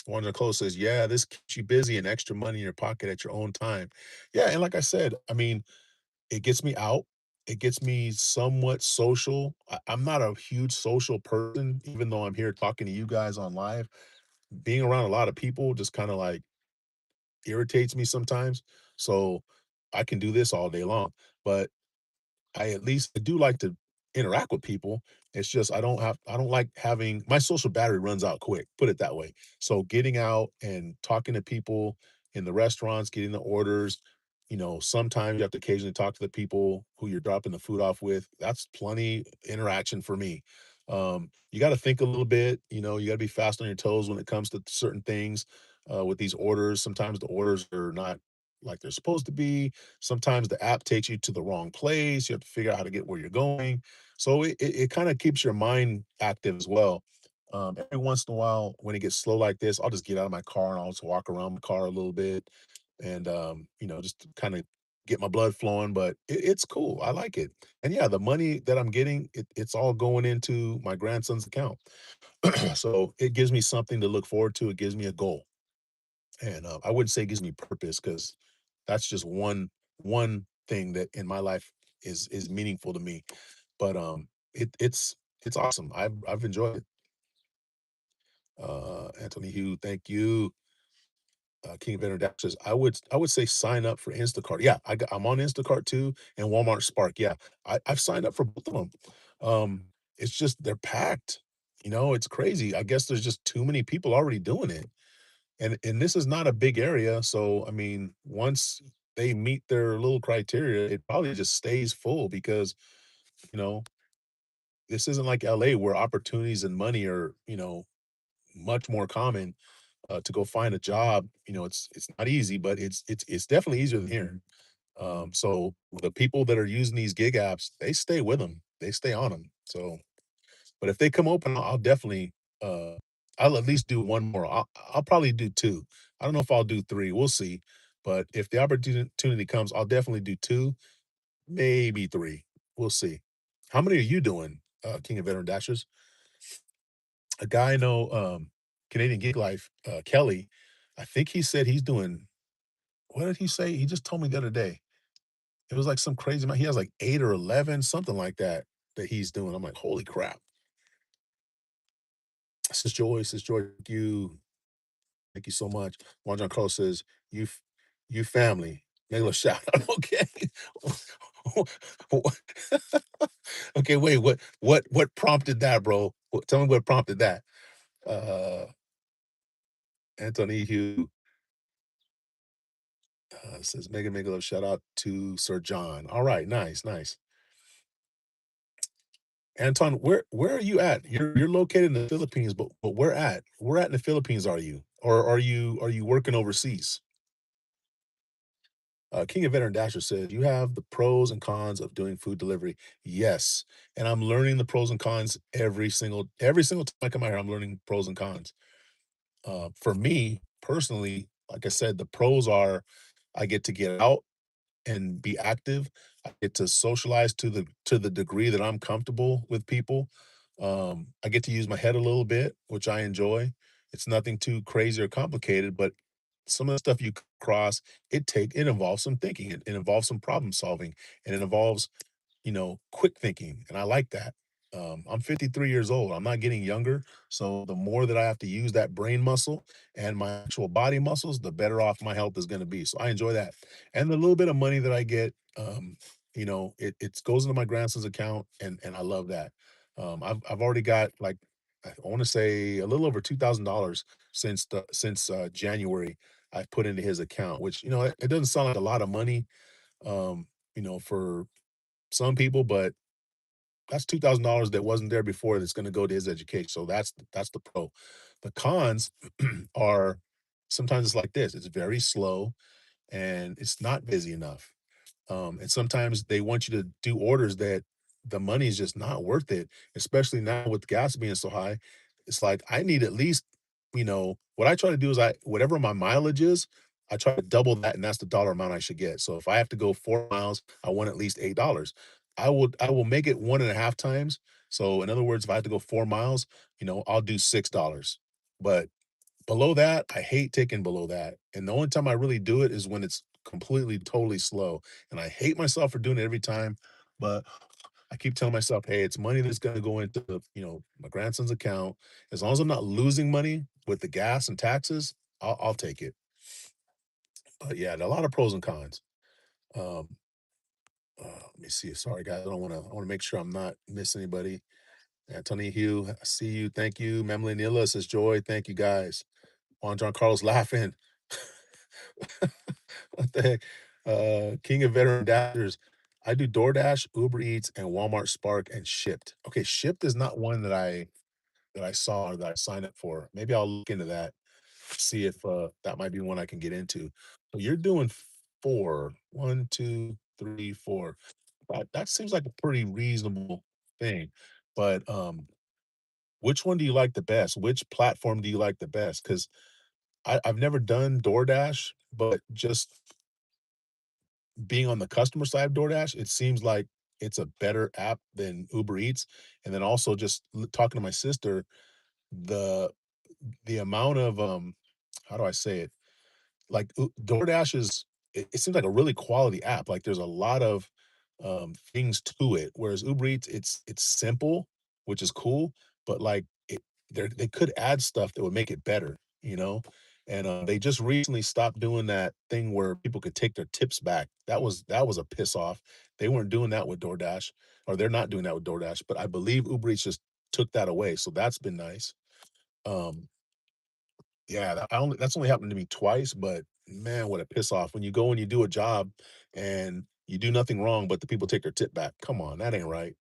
Wanda Close says, yeah, this keeps you busy and extra money in your pocket at your own time. Yeah, and like I said, I mean, it gets me out. It gets me somewhat social. I'm not a huge social person, even though I'm here talking to you guys on live. Being around a lot of people just kind of like irritates me sometimes. So I can do this all day long, but I do like to interact with people. It's just I don't like having my social battery runs out quick, put it that way. So getting out and talking to people in the restaurants, getting the orders, sometimes you have to occasionally talk to the people who you're dropping the food off with. That's plenty interaction for me. You got to think a little bit, you got to be fast on your toes when it comes to certain things with these orders. Sometimes the orders are not like they're supposed to be. Sometimes the app takes you to the wrong place. You have to figure out how to get where you're going. So it kind of keeps your mind active as well. Every once in a while, when it gets slow like this, I'll just get out of my car and I'll just walk around my car a little bit and, just kind of get my blood flowing. But it's cool. I like it. And yeah, the money that I'm getting, it's all going into my grandson's account. So it gives me something to look forward to. It gives me a goal. And I wouldn't say it gives me purpose because that's just one thing that in my life is meaningful to me. But it's awesome. I've enjoyed it. Anthony Hugh, thank you. King of Dash says, I would say sign up for Instacart. Yeah, I'm on Instacart too and Walmart Spark. Yeah, I've signed up for both of them. It's just they're packed. It's crazy. I guess there's just too many people already doing it. And this is not a big area, so, I mean, once they meet their little criteria, it probably just stays full because, you know, this isn't like LA where opportunities and money are, much more common, to go find a job, it's not easy, but it's definitely easier than here. So the people that are using these gig apps, they stay with them. They stay on them. So but if they come open, I'll definitely, uh, I'll at least do 1 more. I'll probably do 2. I don't know if I'll do 3, we'll see. But if the opportunity comes, I'll definitely do 2, maybe 3. We'll see. How many are you doing, King of Veteran Dashers? A guy I know, Canadian Gig Life, Kelly, I think he said he's doing what did he say? He just told me the other day. It was like some crazy amount. He has like 8 or 11, something like that, that he's doing. I'm like, "Holy crap." Sister Joy, thank you so much. Juan John Carlos says, you family." Make a little shout out. Okay. Okay, wait, what prompted that, bro? Tell me what prompted that. Uh Anthony Hugh. It says mega love shout out to Sir John. All right, nice, nice. Anton, where are you at? You're located in the Philippines, but where at? Where at in the Philippines are you? Or are you working overseas? King of Veteran Dasher says, "You have the pros and cons of doing food delivery." Yes, and I'm learning the pros and cons every single time I come out here, I'm learning pros and cons. For me, personally, like I said, the pros are I get out and be active. I get to socialize to the degree that I'm comfortable with people. I get to use my head a little bit, which I enjoy. It's nothing too crazy or complicated, but some of the stuff you cross, it involves some thinking. It involves some problem solving, and it involves quick thinking, and I like that. I'm 53 years old. I'm not getting younger, so the more that I have to use that brain muscle and my actual body muscles, the better off my health is going to be. So I enjoy that, and the little bit of money that I get, it goes into my grandson's account, and I love that. I've already got like I want to say a little over $2,000 since January. I've put into his account, which it doesn't sound like a lot of money, for some people, but that's $2,000 that wasn't there before that's gonna go to his education, so that's the pro. The cons are sometimes it's like this, it's very slow and it's not busy enough. And sometimes they want you to do orders that the money is just not worth it, especially now with gas being so high. It's like I need at least, what I try to do is whatever my mileage is, I try to double that, and that's the dollar amount I should get. So if I have to go 4 miles, I want at least $8. I will make it one and a half times. So in other words, if I have to go 4 miles, I'll do $6. But below that, I hate taking below that, and the only time I really do it is when it's completely, totally slow, and I hate myself for doing it every time, but I keep telling myself, "Hey, it's money that's gonna go into, my grandson's account. As long as I'm not losing money with the gas and taxes, I'll take it." But yeah, a lot of pros and cons. Um, let me see. Sorry, guys. I wanna make sure I'm not missing anybody. Anthony Hugh, I see you. Thank you. Memly Nila says, "Joy." Thank you, guys. Juan John Carlos laughing. What the heck? King of Veteran Dashers. I do DoorDash, Uber Eats, and Walmart Spark and Shipped. Okay, Shipped is not one that I saw or that I signed up for. Maybe I'll look into that, see if that might be one I can get into. So you're doing four. One, two, three, four. That seems like a pretty reasonable thing. But which one do you like the best? Which platform do you like the best? Because I've never done DoorDash, but just being on the customer side of DoorDash, it seems like it's a better app than Uber Eats, and then also just talking to my sister, the the amount of, how do I say it? Like, DoorDash it seems like a really quality app, like, there's a lot of, things to it, whereas Uber Eats, it's simple, which is cool, but, like, they could add stuff that would make it better, you know? And, they just recently stopped doing that thing where people could take their tips back. That was a piss off. They weren't doing that with DoorDash, or they're not doing that with DoorDash, but I believe Uber Eats just took that away, so that's been nice. Um yeah, that's only happened to me twice, but man, what a piss off when you go and you do a job and you do nothing wrong, but the people take their tip back. Come on, that ain't right.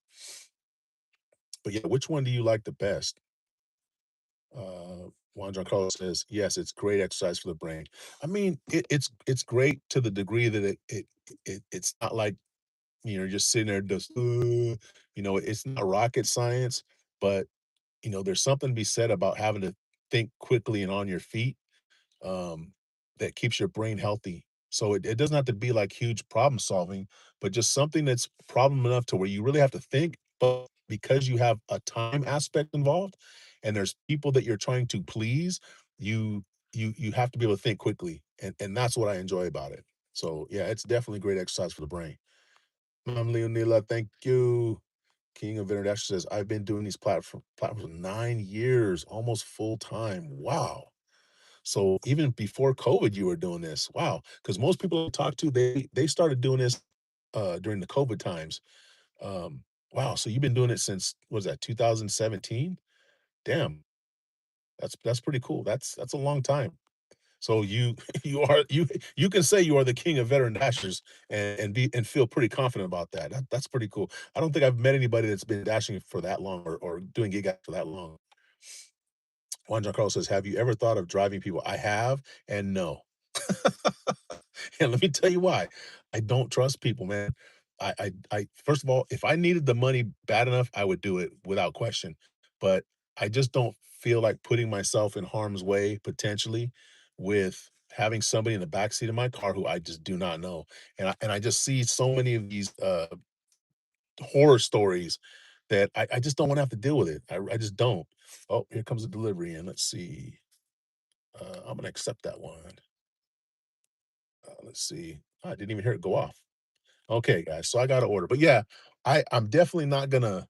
But yeah, which one do you like the best? Juan Giancarlo says, yes, it's great exercise for the brain. I mean, it's great to the degree that it's not like you're just sitting there just it's not rocket science, but there's something to be said about having to think quickly and on your feet, um, that keeps your brain healthy. So it doesn't have to be like huge problem solving, but just something that's problem enough to where you really have to think, but because you have a time aspect involved and there's people that you're trying to please, you you have to be able to think quickly. And that's what I enjoy about it. So yeah, it's definitely great exercise for the brain. Leonila, thank you. King of International says, I've been doing these platforms for 9 years, almost full time. Wow. So even before COVID, you were doing this. Wow. Because most people I talk to, they started doing this during the COVID times. Wow. So you've been doing it since what was that 2017? Damn, that's pretty cool. That's a long time. So you you can say you are the king of veteran dashers and feel pretty confident about that. That's pretty cool. I don't think I've met anybody that's been dashing for that long or doing gig for that long. Juan Giancarlo says, "Have you ever thought of driving people?" I have, and no. And let me tell you why. I don't trust people, man. I first of all, if I needed the money bad enough, I would do it without question. But I just don't feel like putting myself in harm's way potentially with having somebody in the backseat of my car who I just do not know. And I just see so many of these horror stories that I just don't want to have to deal with it. I just don't. Oh, here comes a delivery in. Let's see. I'm gonna accept that one. Let's see. I didn't even hear it go off. Okay, guys, so I got to order. But yeah, I'm definitely not gonna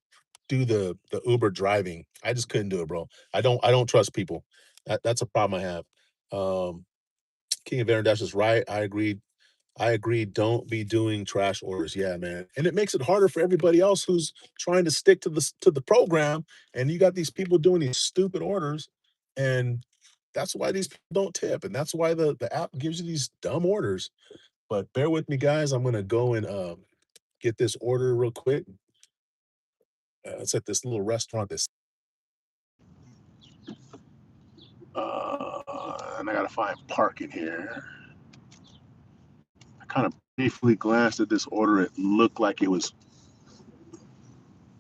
do the Uber driving. I just couldn't do it, bro. I don't trust people. That's a problem I have. King of Dash is right. I agree. I agree. Don't be doing trash orders. Yeah, man. And it makes it harder for everybody else who's trying to stick to the program. And you got these people doing these stupid orders, and that's why these people don't tip, and that's why the app gives you these dumb orders. But bear with me, guys. I'm gonna go and get this order real quick. It's at this little restaurant. This and I gotta find parking here. I kind of briefly glanced at this order. It looked like it was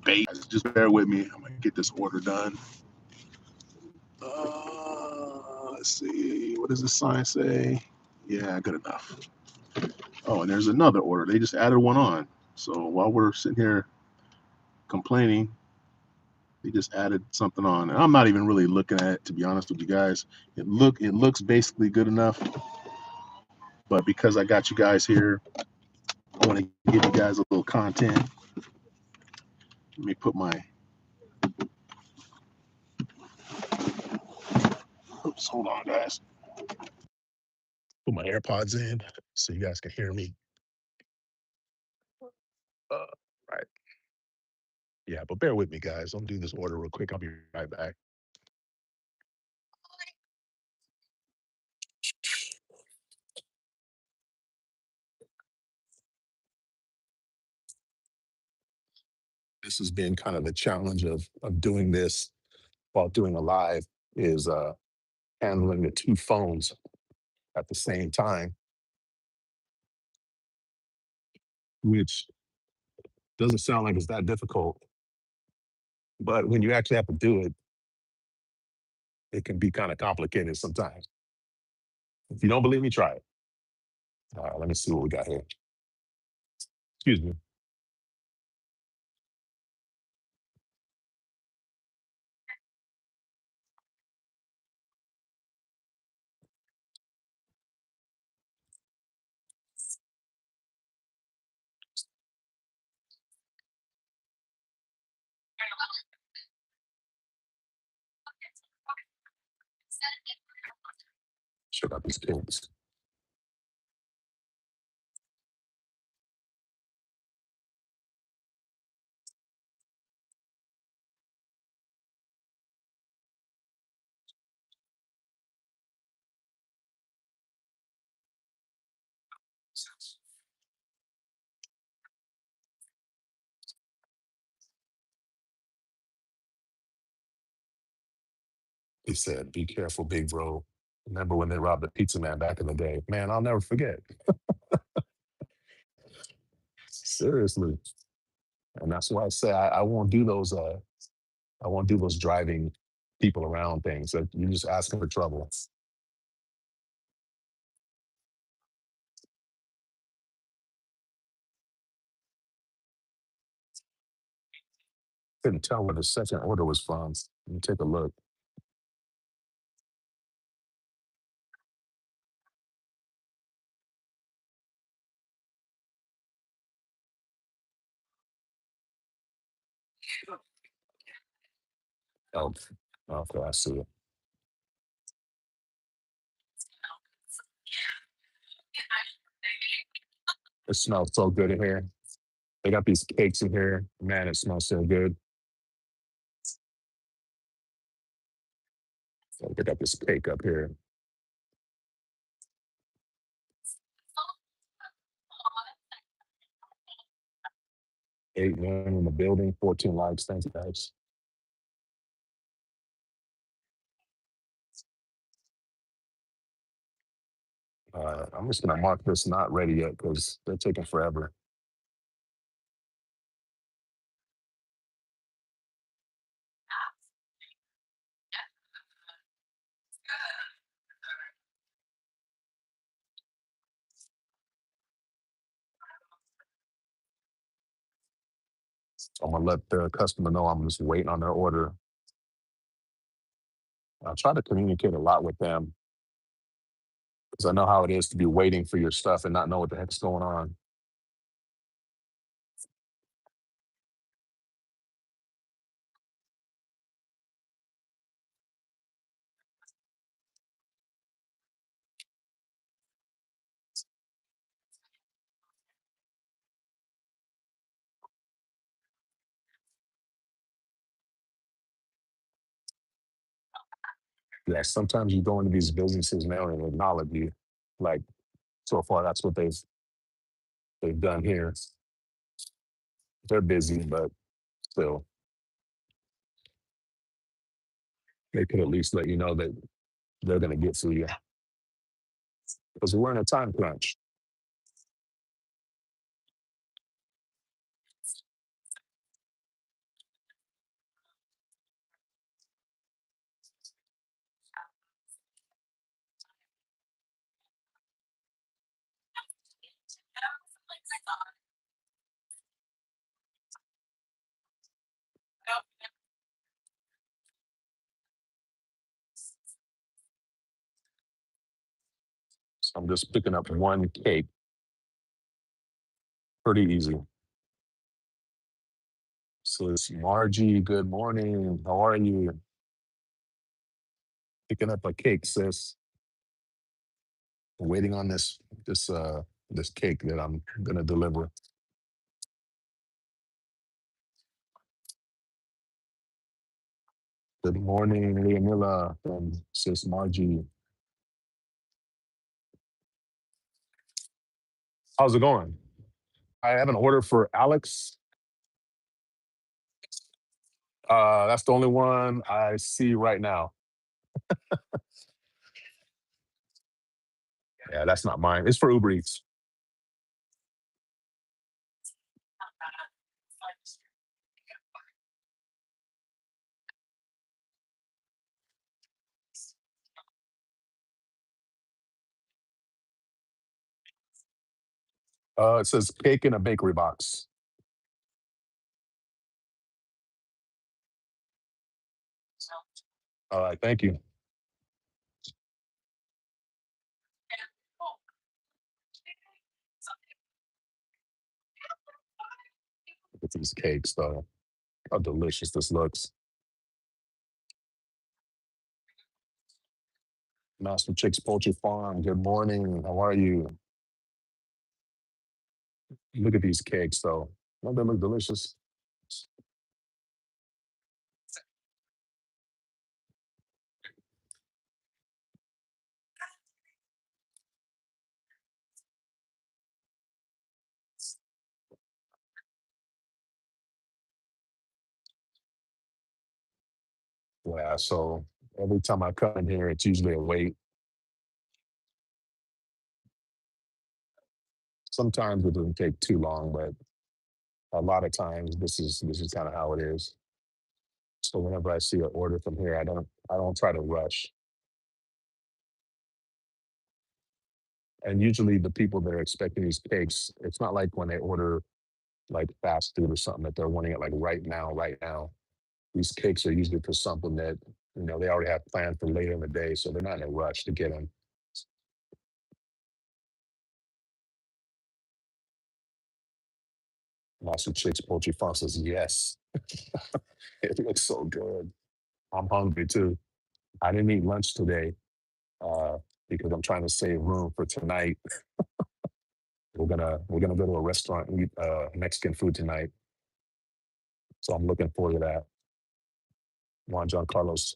bait. Just bear with me. I'm gonna get this order done. Let's see. What does the sign say? Yeah, good enough. Oh, and there's another order. They just added one on. So while we're sitting here complaining, they just added something on. And I'm not even really looking at it, to be honest with you guys. It looks basically good enough. But because I got you guys here, I want to give you guys a little content. Let me put my oops, hold on, guys. Put my AirPods in so you guys can hear me. Right. Yeah, but bear with me, guys. I'm doing this order real quick. I'll be right back. This has been kind of the challenge of doing this while doing a live is handling the two phones at the same time, which doesn't sound like it's that difficult. But when you actually have to do it, it can be kind of complicated sometimes. If you don't believe me, try it. Let me see what we got here. Excuse me. Check out these kids. He said, "Be careful, big bro. Remember when they robbed the pizza man back in the day? Man, I'll never forget. Seriously." And that's why I say I won't do those. I won't do those driving people around things. That you're just asking for trouble. Couldn't tell where the second order was from. Let me take a look. Oh, okay, I see it. It smells so good in here. They got these cakes in here. Man, it smells so good. So they got this cake up here. 8 million in the building, 14 likes. Thanks, guys. I'm just gonna mark this not ready yet because they're taking forever. I'm gonna let the customer know I'm just waiting on their order. I try to communicate a lot with them because I know how it is to be waiting for your stuff and not know what the heck's going on. Yeah, sometimes you go into these businesses and they don't even acknowledge you. Like so far, that's what they've done here. They're busy, but still, they could at least let you know that they're gonna get to you because we're in a time crunch. So I'm just picking up one cake. Pretty easy. So it's Margie. Good morning. How are you? Picking up a cake, sis. Waiting on this cake that I'm gonna deliver. Good morning, Leonilla and sis Margie. How's it going? I have an order for Alex. That's the only one I see right now. Yeah, that's not mine. It's for Uber Eats. It says cake in a bakery box. All right, thank you. Look at these cakes, though. How delicious this looks. Master Chicks Poultry Farm. Good morning. How are you? Look at these cakes, though. Don't they look delicious? Yeah, so every time I come in here, it's usually a wait. Sometimes it doesn't take too long, but a lot of times this is kind of how it is. So whenever I see an order from here, I don't try to rush. And usually the people that are expecting these cakes, it's not like when they order like fast food or something that they're wanting it like right now, right now. These cakes are usually for something that they already have planned for later in the day, so they're not in a rush to get them. Lots chicks poultry farm says yes. It looks so good. I'm hungry too. I didn't eat lunch today uh, because I'm trying to save room for tonight. We're gonna go to a restaurant and eat Mexican food tonight, so I'm looking forward to that. Juan John Carlos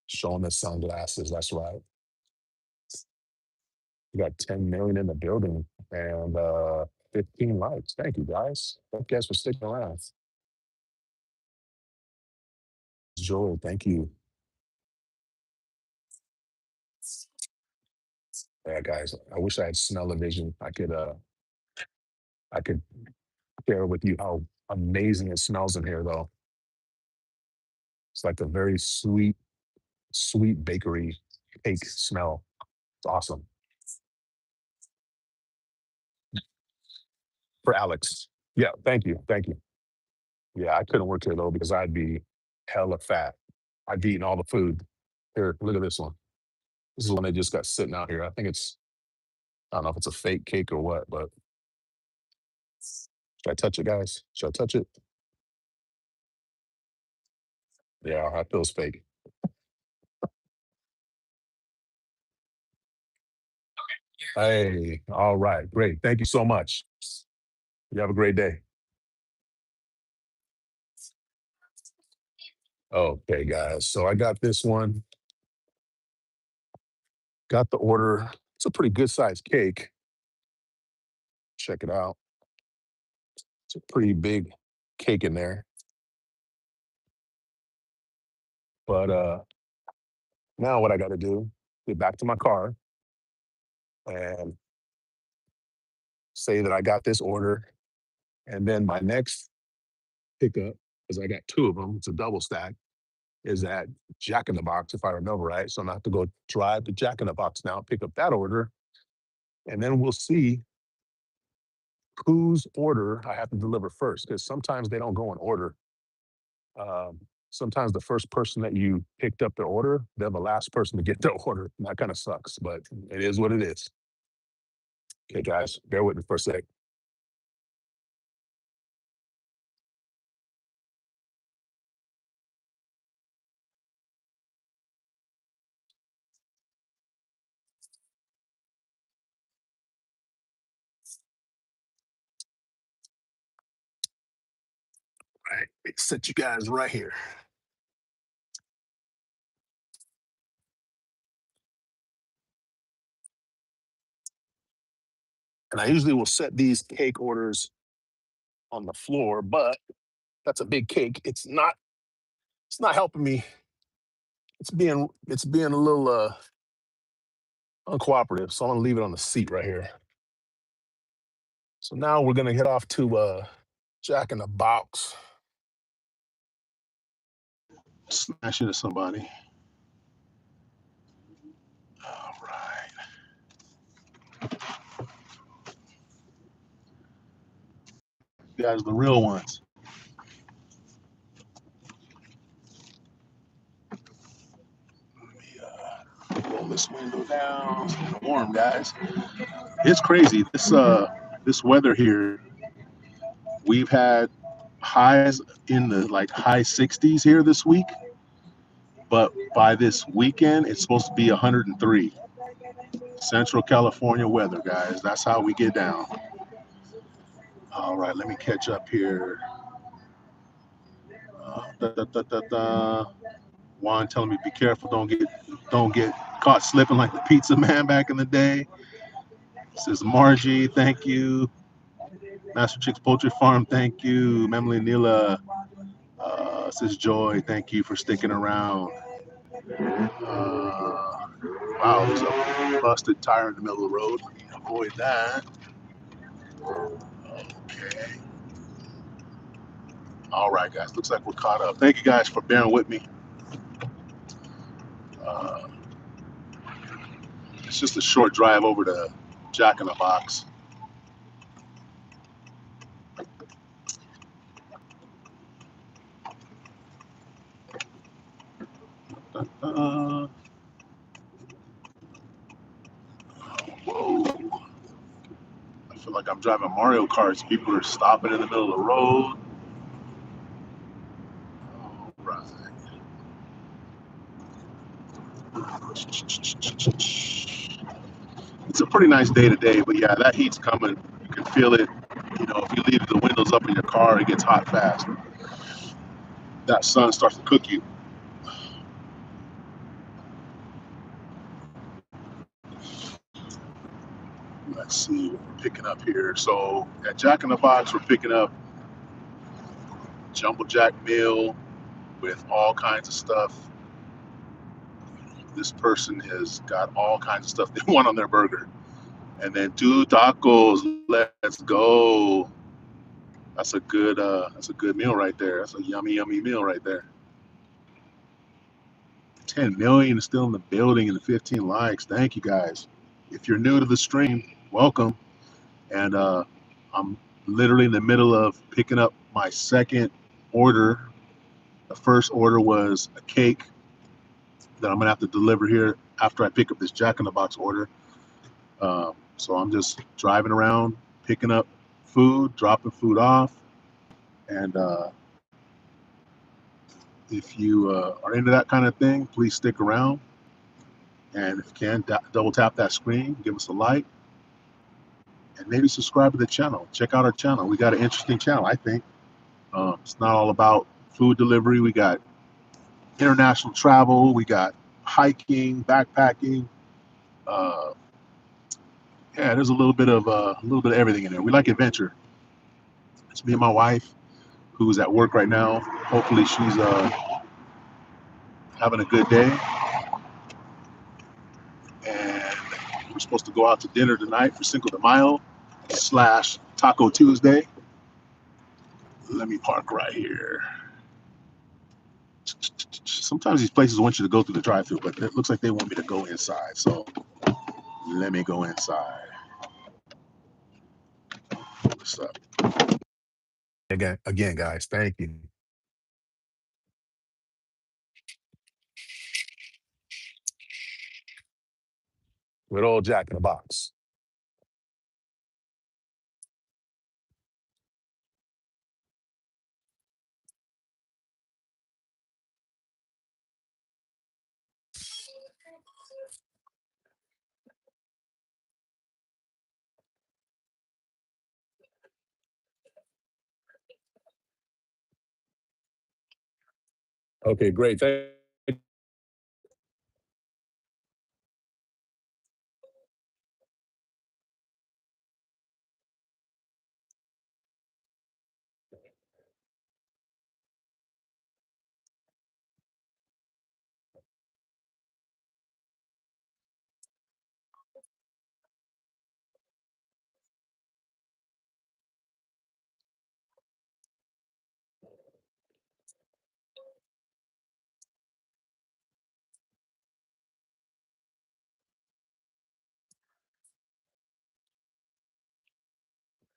showing us sunglasses. That's right. We got 10 million in the building, and 15 likes. Thank you, guys. Thank you guys for sticking around. Joel, thank you. Yeah, guys. I wish I had smell-o-vision. I could share with you how amazing it smells in here, though. It's like a very sweet, sweet bakery cake smell. It's awesome. For Alex. Yeah, thank you. Thank you. Yeah, I couldn't work here though because I'd be hella fat. I'd be eating all the food. Here, look at this one. This is one they just got sitting out here. I don't know if it's a fake cake or what, but should I touch it, guys? Should I touch it? Yeah, that feels fake. Hey, all right, great. Thank you so much. You have a great day. Okay, guys. So I got this one, got the order. It's a pretty good sized cake. Check it out. It's a pretty big cake in there. But now what I gotta do, get back to my car and say that I got this order. And then my next pickup, because I got two of them, it's a double stack, is at Jack in the Box, if I remember right. So I'm gonna have to go drive to Jack in the Box now, pick up that order, and then we'll see whose order I have to deliver first. Because sometimes they don't go in order. Um, Sometimes the first person that you picked up their order, they're the last person to get their order. And that kind of sucks, but it is what it is. Okay, guys, bear with me for a sec. All right, set you guys right here. And I usually will set these cake orders on the floor, but that's a big cake. It's not helping me. It's being a little uncooperative. So I'm gonna leave it on the seat right here. So now we're gonna head off to Jack in the Box. Smash into somebody. All right. You guys, the real ones. Let me roll this window down. It's getting warm, guys. It's crazy. This weather here, we've had highs in the like high 60s here this week, but by this weekend it's supposed to be 103. Central California weather, guys. That's how we get down. All right, let me catch up here. Da, da, da, da, da. Juan telling me be careful, don't get caught slipping like the pizza man back in the day. Says Margie, thank you. Master Chicks Poultry Farm, thank you. Memily Nila, says Joy, thank you for sticking around. Wow, there's a busted tire in the middle of the road. Let me avoid that. Okay. All right, guys. Looks like we're caught up. Thank you guys for bearing with me. Uh, it's just a short drive over to Jack in the Box. Uh, Whoa. I feel like I'm driving Mario Karts. People are stopping in the middle of the road. All right. It's a pretty nice day today, but yeah, that heat's coming. You can feel it. You know, if you leave the windows up in your car, it gets hot fast. That sun starts to cook you. Let's see. picking up here? So at Jack in the Box, we're picking up Jumbo Jack meal with all kinds of stuff. This person has got all kinds of stuff they want on their burger. And then two tacos. Let's go. That's a good meal right there. That's a yummy, yummy meal right there. 10 million is still in the building and the 15 likes. Thank you guys. If you're new to the stream, welcome. And I'm literally in the middle of picking up my second order. The first order was a cake that I'm gonna have to deliver here after I pick up this Jack in the Box order. So I'm just driving around, picking up food, dropping food off, and if you are into that kind of thing, please stick around. And if you can, double tap that screen, give us a like, and maybe subscribe to the channel. Check out our channel. We got an interesting channel, I think. It's not all about food delivery. We got international travel. We got hiking, backpacking. Uh, yeah, there's a little bit of everything in there. We like adventure. It's me and my wife, who's at work right now. Hopefully, she's having a good day. And we're supposed to go out to dinner tonight for Cinco de Mayo / Taco Tuesday. Let me park right here. Sometimes these places want you to go through the drive-through, but it looks like they want me to go inside. So let me go inside. What's up? Again, guys, thank you. Good old Jack in the Box. Okay, great.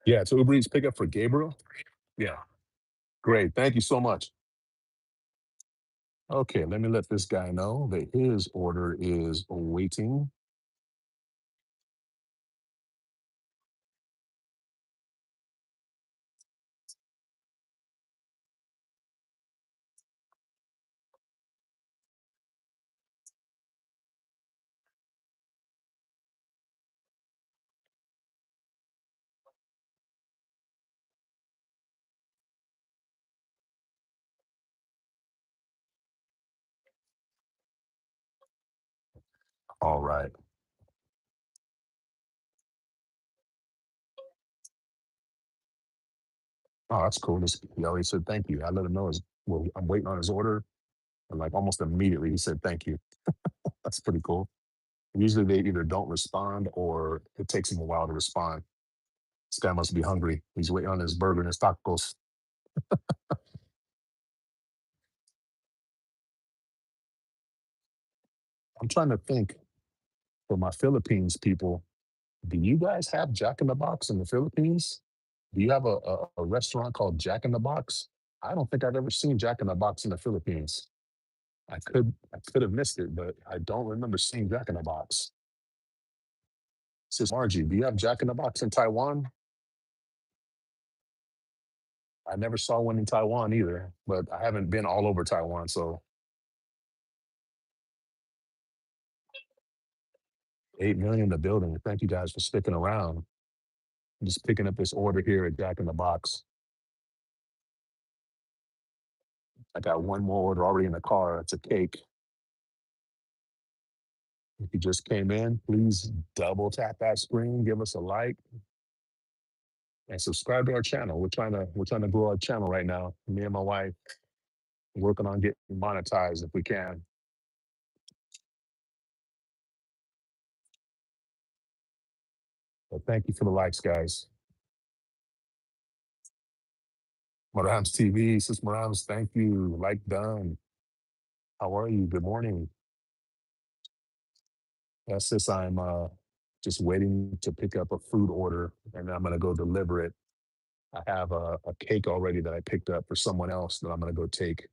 Yeah, so Uber Eats pickup for Gabriel. Yeah, great. Thank you so much. Okay, let me let this guy know that his order is waiting. All right. Oh, that's cool. He already said thank you. I let him know well, I'm waiting on his order. And like almost immediately he said thank you. That's pretty cool. Usually they either don't respond or it takes him a while to respond. This guy must be hungry. He's waiting on his burger and his tacos. I'm trying to think for my Philippines people, do you guys have Jack in the Box in the Philippines? Do you have a restaurant called Jack in the Box? I don't think I've ever seen Jack in the Box in the Philippines. I could have missed it, but I don't remember seeing Jack in the Box. Says Margie, do you have Jack in the Box in Taiwan? I never saw one in Taiwan either, but I haven't been all over Taiwan. So 8 million in the building. Thank you guys for sticking around. I'm just picking up this order here at Jack in the Box. I got one more order already in the car. It's a cake. If you just came in, please double tap that screen, give us a like. and subscribe to our channel. We're trying to grow our channel right now. Me and my wife working on getting monetized if we can. But thank you for the likes, guys. Marams TV, Sis Marams, thank you. Like done. How are you? Good morning. Yes, sis, I'm just waiting to pick up a food order and I'm gonna go deliver it. I have a cake already that I picked up for someone else that I'm gonna go take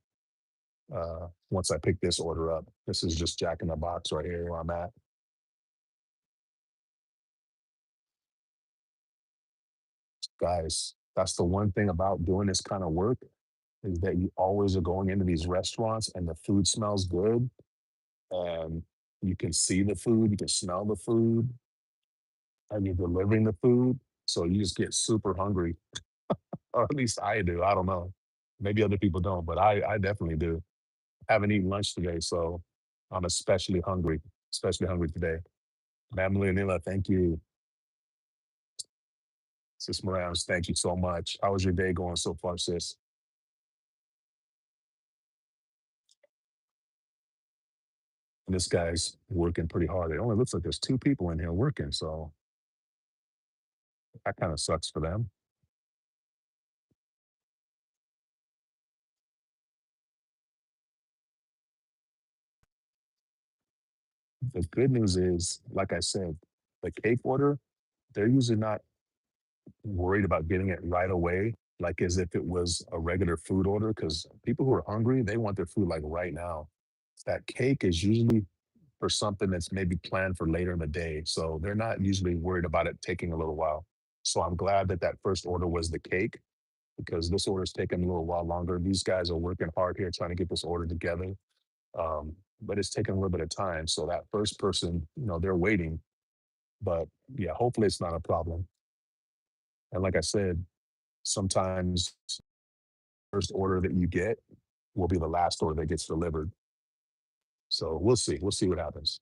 once I pick this order up. This is just Jack in the Box right here where I'm at. Guys, that's the one thing about doing this kind of work is that you always are going into these restaurants and the food smells good and you can see the food, you can smell the food, and you're delivering the food. So you just get super hungry, or at least I do. I don't know. Maybe other people don't, but I definitely do. Haven't eaten lunch today, so I'm especially hungry today. Mamily and Nila, thank you. Sis Morales, thank you so much. How was your day going so far, sis? This guy's working pretty hard. It only looks like there's two people in here working, so that kind of sucks for them. The good news is, like I said, the cake order, they're usually not worried about getting it right away, like as if it was a regular food order. Because people who are hungry, they want their food like right now. That cake is usually for something that's maybe planned for later in the day. So they're not usually worried about it taking a little while. So I'm glad that that first order was the cake because this order's taking a little while longer. These guys are working hard here trying to get this order together. But it's taking a little bit of time. So that first person, they're waiting. But yeah, hopefully it's not a problem. And like I said, sometimes first order that you get will be the last order that gets delivered. So we'll see. We'll see what happens.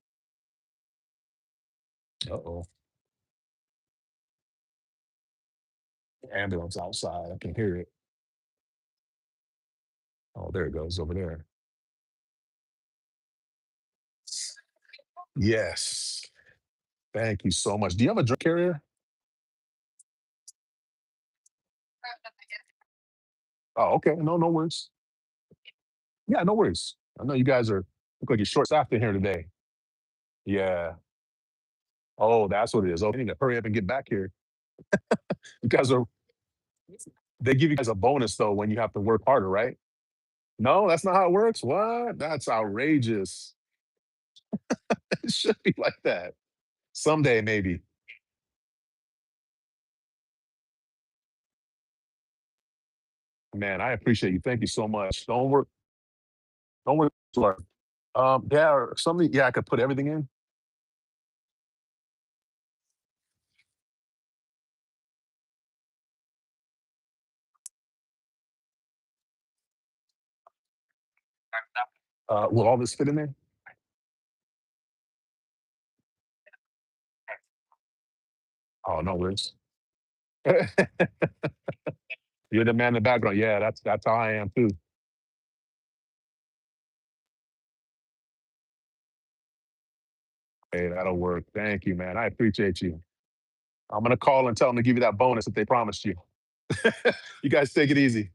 Uh-oh. Ambulance outside. I can hear it. Oh, there it goes over there. Yes. Thank you so much. Do you have a drink carrier? Oh, okay. No, no worries. Yeah, no worries. I know you guys look like you're short staffed in here today. Yeah. Oh, that's what it is. Okay, I need to hurry up and get back here. You guys are they give you guys a bonus though when you have to work harder, right? No, that's not how it works. What? That's outrageous. It should be like that. Someday, maybe. Man, I appreciate you. Thank you so much. Don't work too hard. Yeah, or something. Yeah, I could put everything in. Will all this fit in there? Oh, no worries. You're the man in the background. Yeah, that's how I am too. Hey, that'll work. Thank you, man. I appreciate you. I'm gonna call and tell them to give you that bonus that they promised you. You guys take it easy.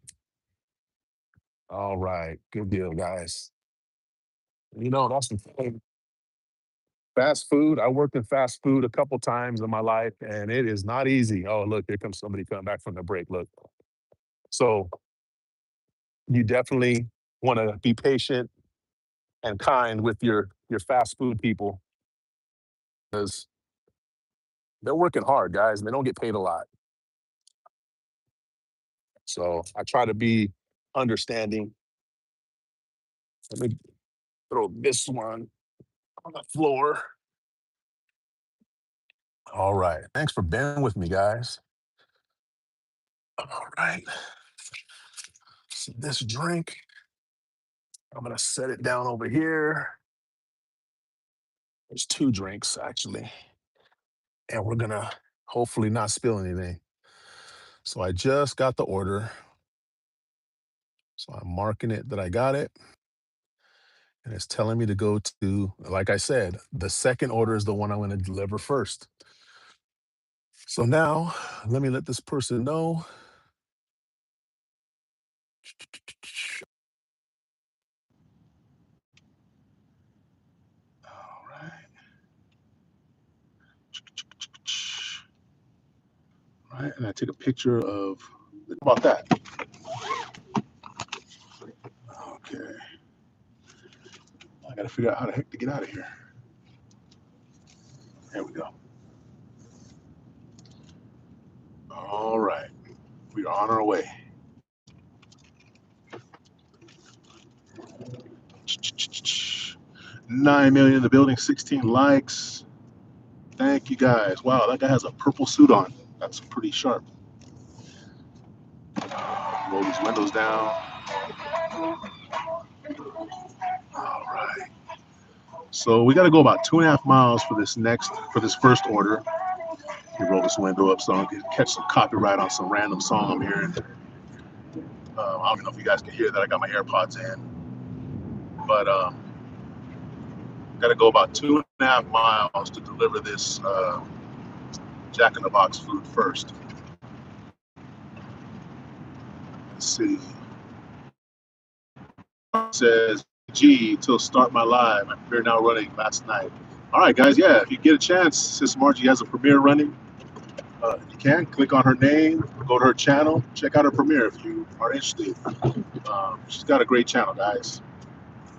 All right, good deal, guys. That's the thing. Fast food. I worked in fast food a couple times in my life, and it is not easy. Oh, look, here comes somebody coming back from the break. Look, so you definitely want to be patient and kind with your fast food people because they're working hard, guys, and they don't get paid a lot. So I try to be understanding. Let me throw this one on the floor. All right. Thanks for bearing with me, guys. All right. So this drink, I'm gonna set it down over here. There's two drinks actually, and we're gonna hopefully not spill anything. So I just got the order. So I'm marking it that I got it. And it's telling me to go to, like I said, the second order is the one I'm going to deliver first. So now let me let this person know. All right. Right. And I take a picture of, how about that? Okay. I got to figure out how the heck to get out of here. There we go. All right. We are on our way. 9 million in the building, 16 likes. Thank you guys. Wow, that guy has a purple suit on. That's pretty sharp. Roll these windows down. All right. So we got to go about 2.5 miles for this first order. You roll this window up so I can catch some copyright on some random song I'm hearing. I don't know if you guys can hear that. I got my AirPods in, but got to go about 2.5 miles to deliver this Jack in the Box food first. Let's see. It says, G, till start my live. My premiere now running last night. All right, guys. Yeah, if you get a chance, since Margie has a premiere running, you can click on her name, go to her channel, check out her premiere if you are interested. She's got a great channel, guys.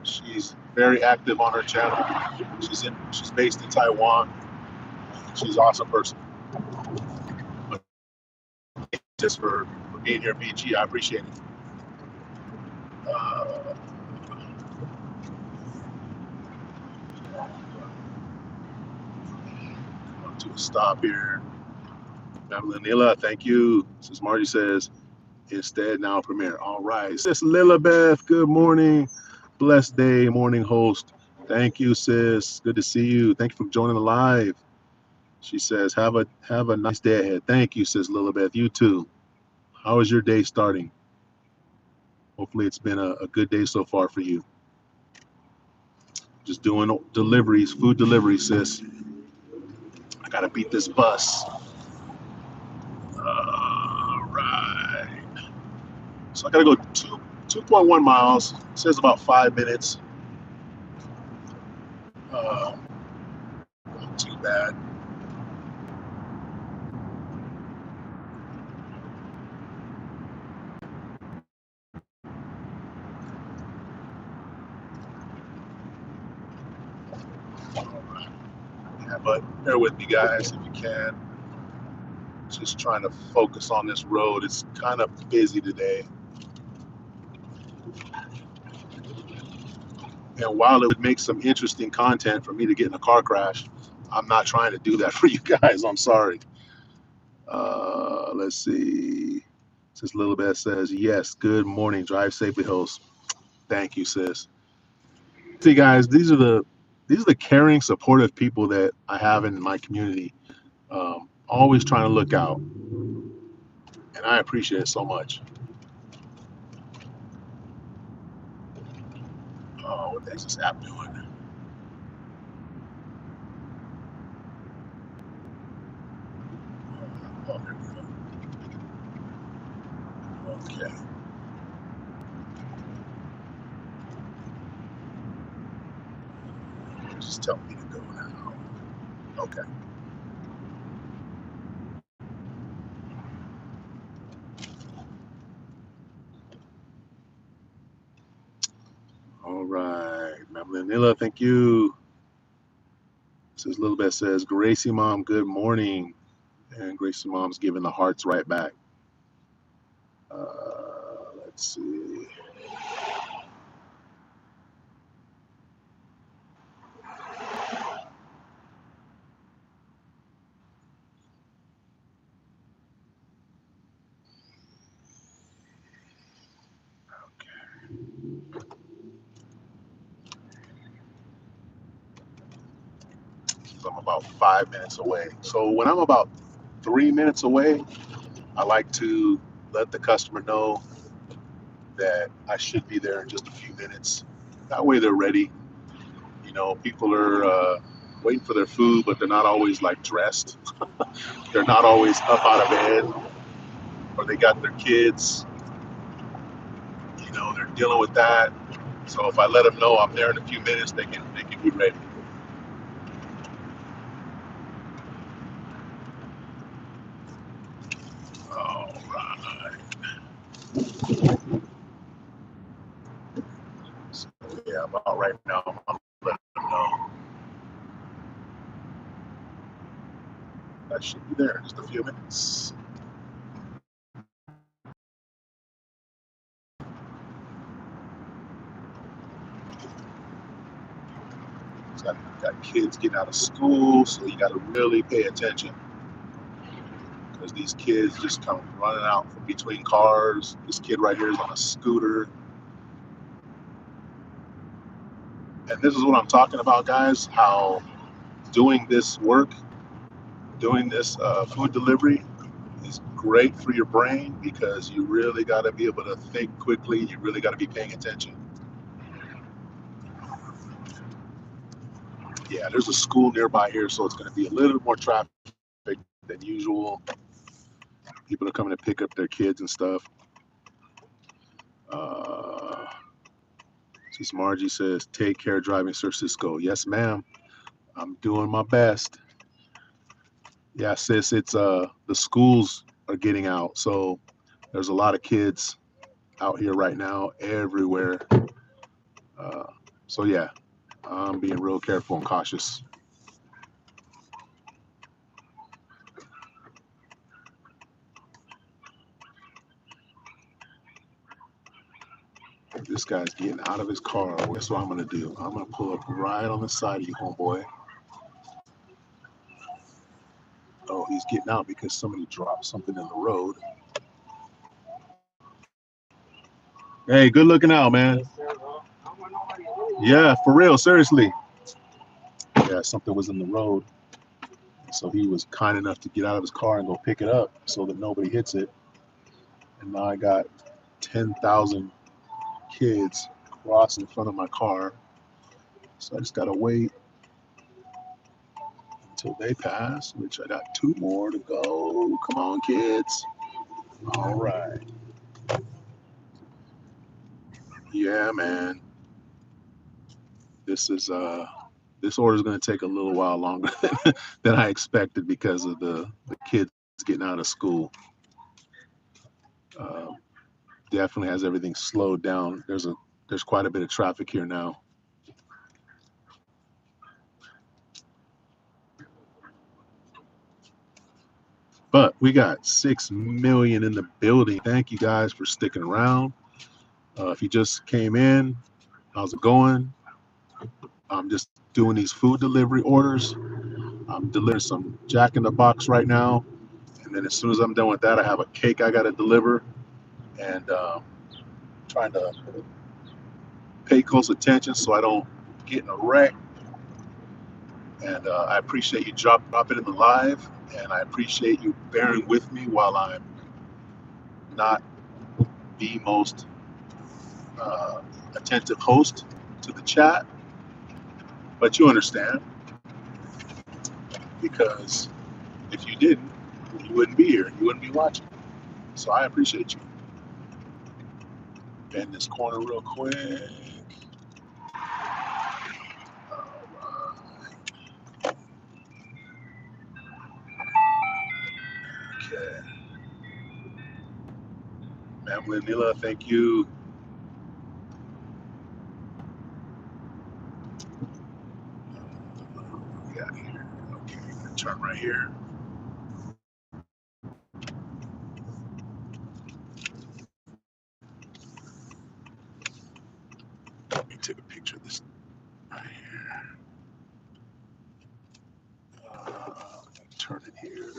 She's very active on her channel. She's based in Taiwan. She's an awesome person. But just for being here, BG, I appreciate it. Uh, Come to a stop here. Manila, thank you. Since Margie says, instead now premiere. All right. Sis Lilibeth, good morning. Blessed day, morning host. Thank you, sis. Good to see you. Thank you for joining the live. She says, have a nice day ahead. Thank you, sis Lilibeth. You too. How is your day starting? Hopefully it's been a good day so far for you. Just doing deliveries, food deliveries, sis. I gotta beat this bus. All right. So I gotta go 2.1 miles. It says about 5 minutes. Uh, not too bad. All right. Yeah, but bear with me, guys, if you can. Just trying to focus on this road. It's kind of busy today. And while it would make some interesting content for me to get in a car crash, I'm not trying to do that for you guys. I'm sorry. Let's see. Sis Lilibeth says, yes, good morning. Drive safely, host. Thank you, sis. See, guys, these are the caring, supportive people that I have in my community. Always trying to look out, and I appreciate it so much. Oh, what the heck's this app doing? Oh, there we go. Okay. Just tell me to go now. Okay. All right. Manila, thank you. Says Lilibeth says, Gracie Mom, good morning. And Gracie Mom's giving the hearts right back. Let's see. So I'm about 5 minutes away. So when I'm about 3 minutes away, I like to let the customer know that I should be there in just a few minutes. That way they're ready. You know, people are waiting for their food, but they're not always like dressed. They're not always up out of bed, or they got their kids. You know, they're dealing with that. So if I let them know I'm there in a few minutes, they can be ready. All right. So yeah, about right now, I'm letting them know I should be there in just a few minutes. Got kids getting out of school, so you got to really pay attention because these kids just come running out from between cars. This kid right here is on a scooter, and this is what I'm talking about, guys. How doing this work, doing this food delivery, is great for your brain because you really got to be able to think quickly. You really got to be paying attention. Yeah, there's a school nearby here, so it's going to be a little more traffic than usual. People are coming to pick up their kids and stuff. Uh, Sis Margie says, "Take care driving, Sir Cisco." Yes, ma'am. I'm doing my best. Yeah, sis. It's the schools are getting out, so there's a lot of kids out here right now, everywhere. Uh, so yeah, I'm being real careful and cautious. This guy's getting out of his car. Guess what I'm gonna do? I'm gonna pull up right on the side of you, homeboy. Oh, he's getting out because somebody dropped something in the road. Hey, good looking out, man. Yeah, for real, seriously. Yeah, something was in the road. So he was kind enough to get out of his car and go pick it up so that nobody hits it. And now I got 10,000 kids crossing in front of my car. So I just got to wait until they pass, which I got two more to go. Come on, kids. All right. Yeah, man. This is this order is going to take a little while longer than I expected because of the kids getting out of school. Uh, Definitely has everything slowed down. There's quite a bit of traffic here now. But we got 6 million in the building. Thank you guys for sticking around. If you just came in, how's it going? I'm just doing these food delivery orders. I'm delivering some Jack in the Box right now. And then as soon as I'm done with that, I have a cake I got to deliver. And trying to pay close attention so I don't get in a wreck. And I appreciate you dropping in the live. And I appreciate you bearing with me while I'm not the most uh, attentive host to the chat, but you understand because if you didn't, you wouldn't be here. You wouldn't be watching. So I appreciate you. Bend this corner real quick. All right. Okay. Ma'am Lenila, thank you. We got here. Okay, turn right here. Let me take a picture of this right here. Turn it here.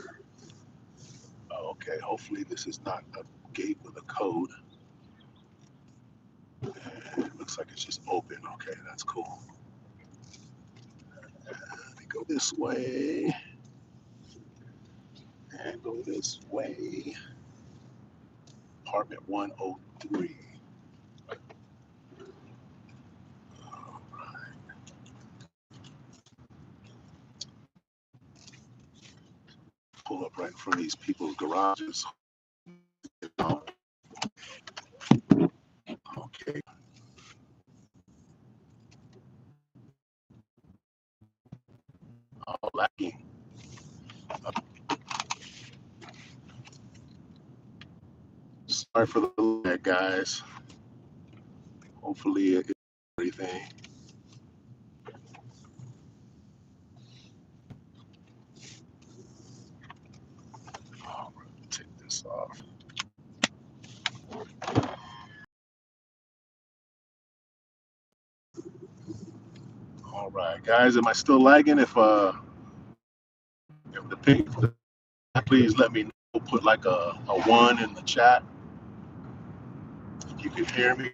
Oh, okay, hopefully this is not a gate with a code. It looks like it's just open. Okay, that's cool. Let me go this way and go this way. apartment 103. Pull up right in front of these people's garages. Okay. All lacking. Sorry for the lag, guys. Hopefully it's everything. Oh, take this off. All right, guys, am I still lagging? If the ping, please let me know. Put like a one in the chat if you can hear me.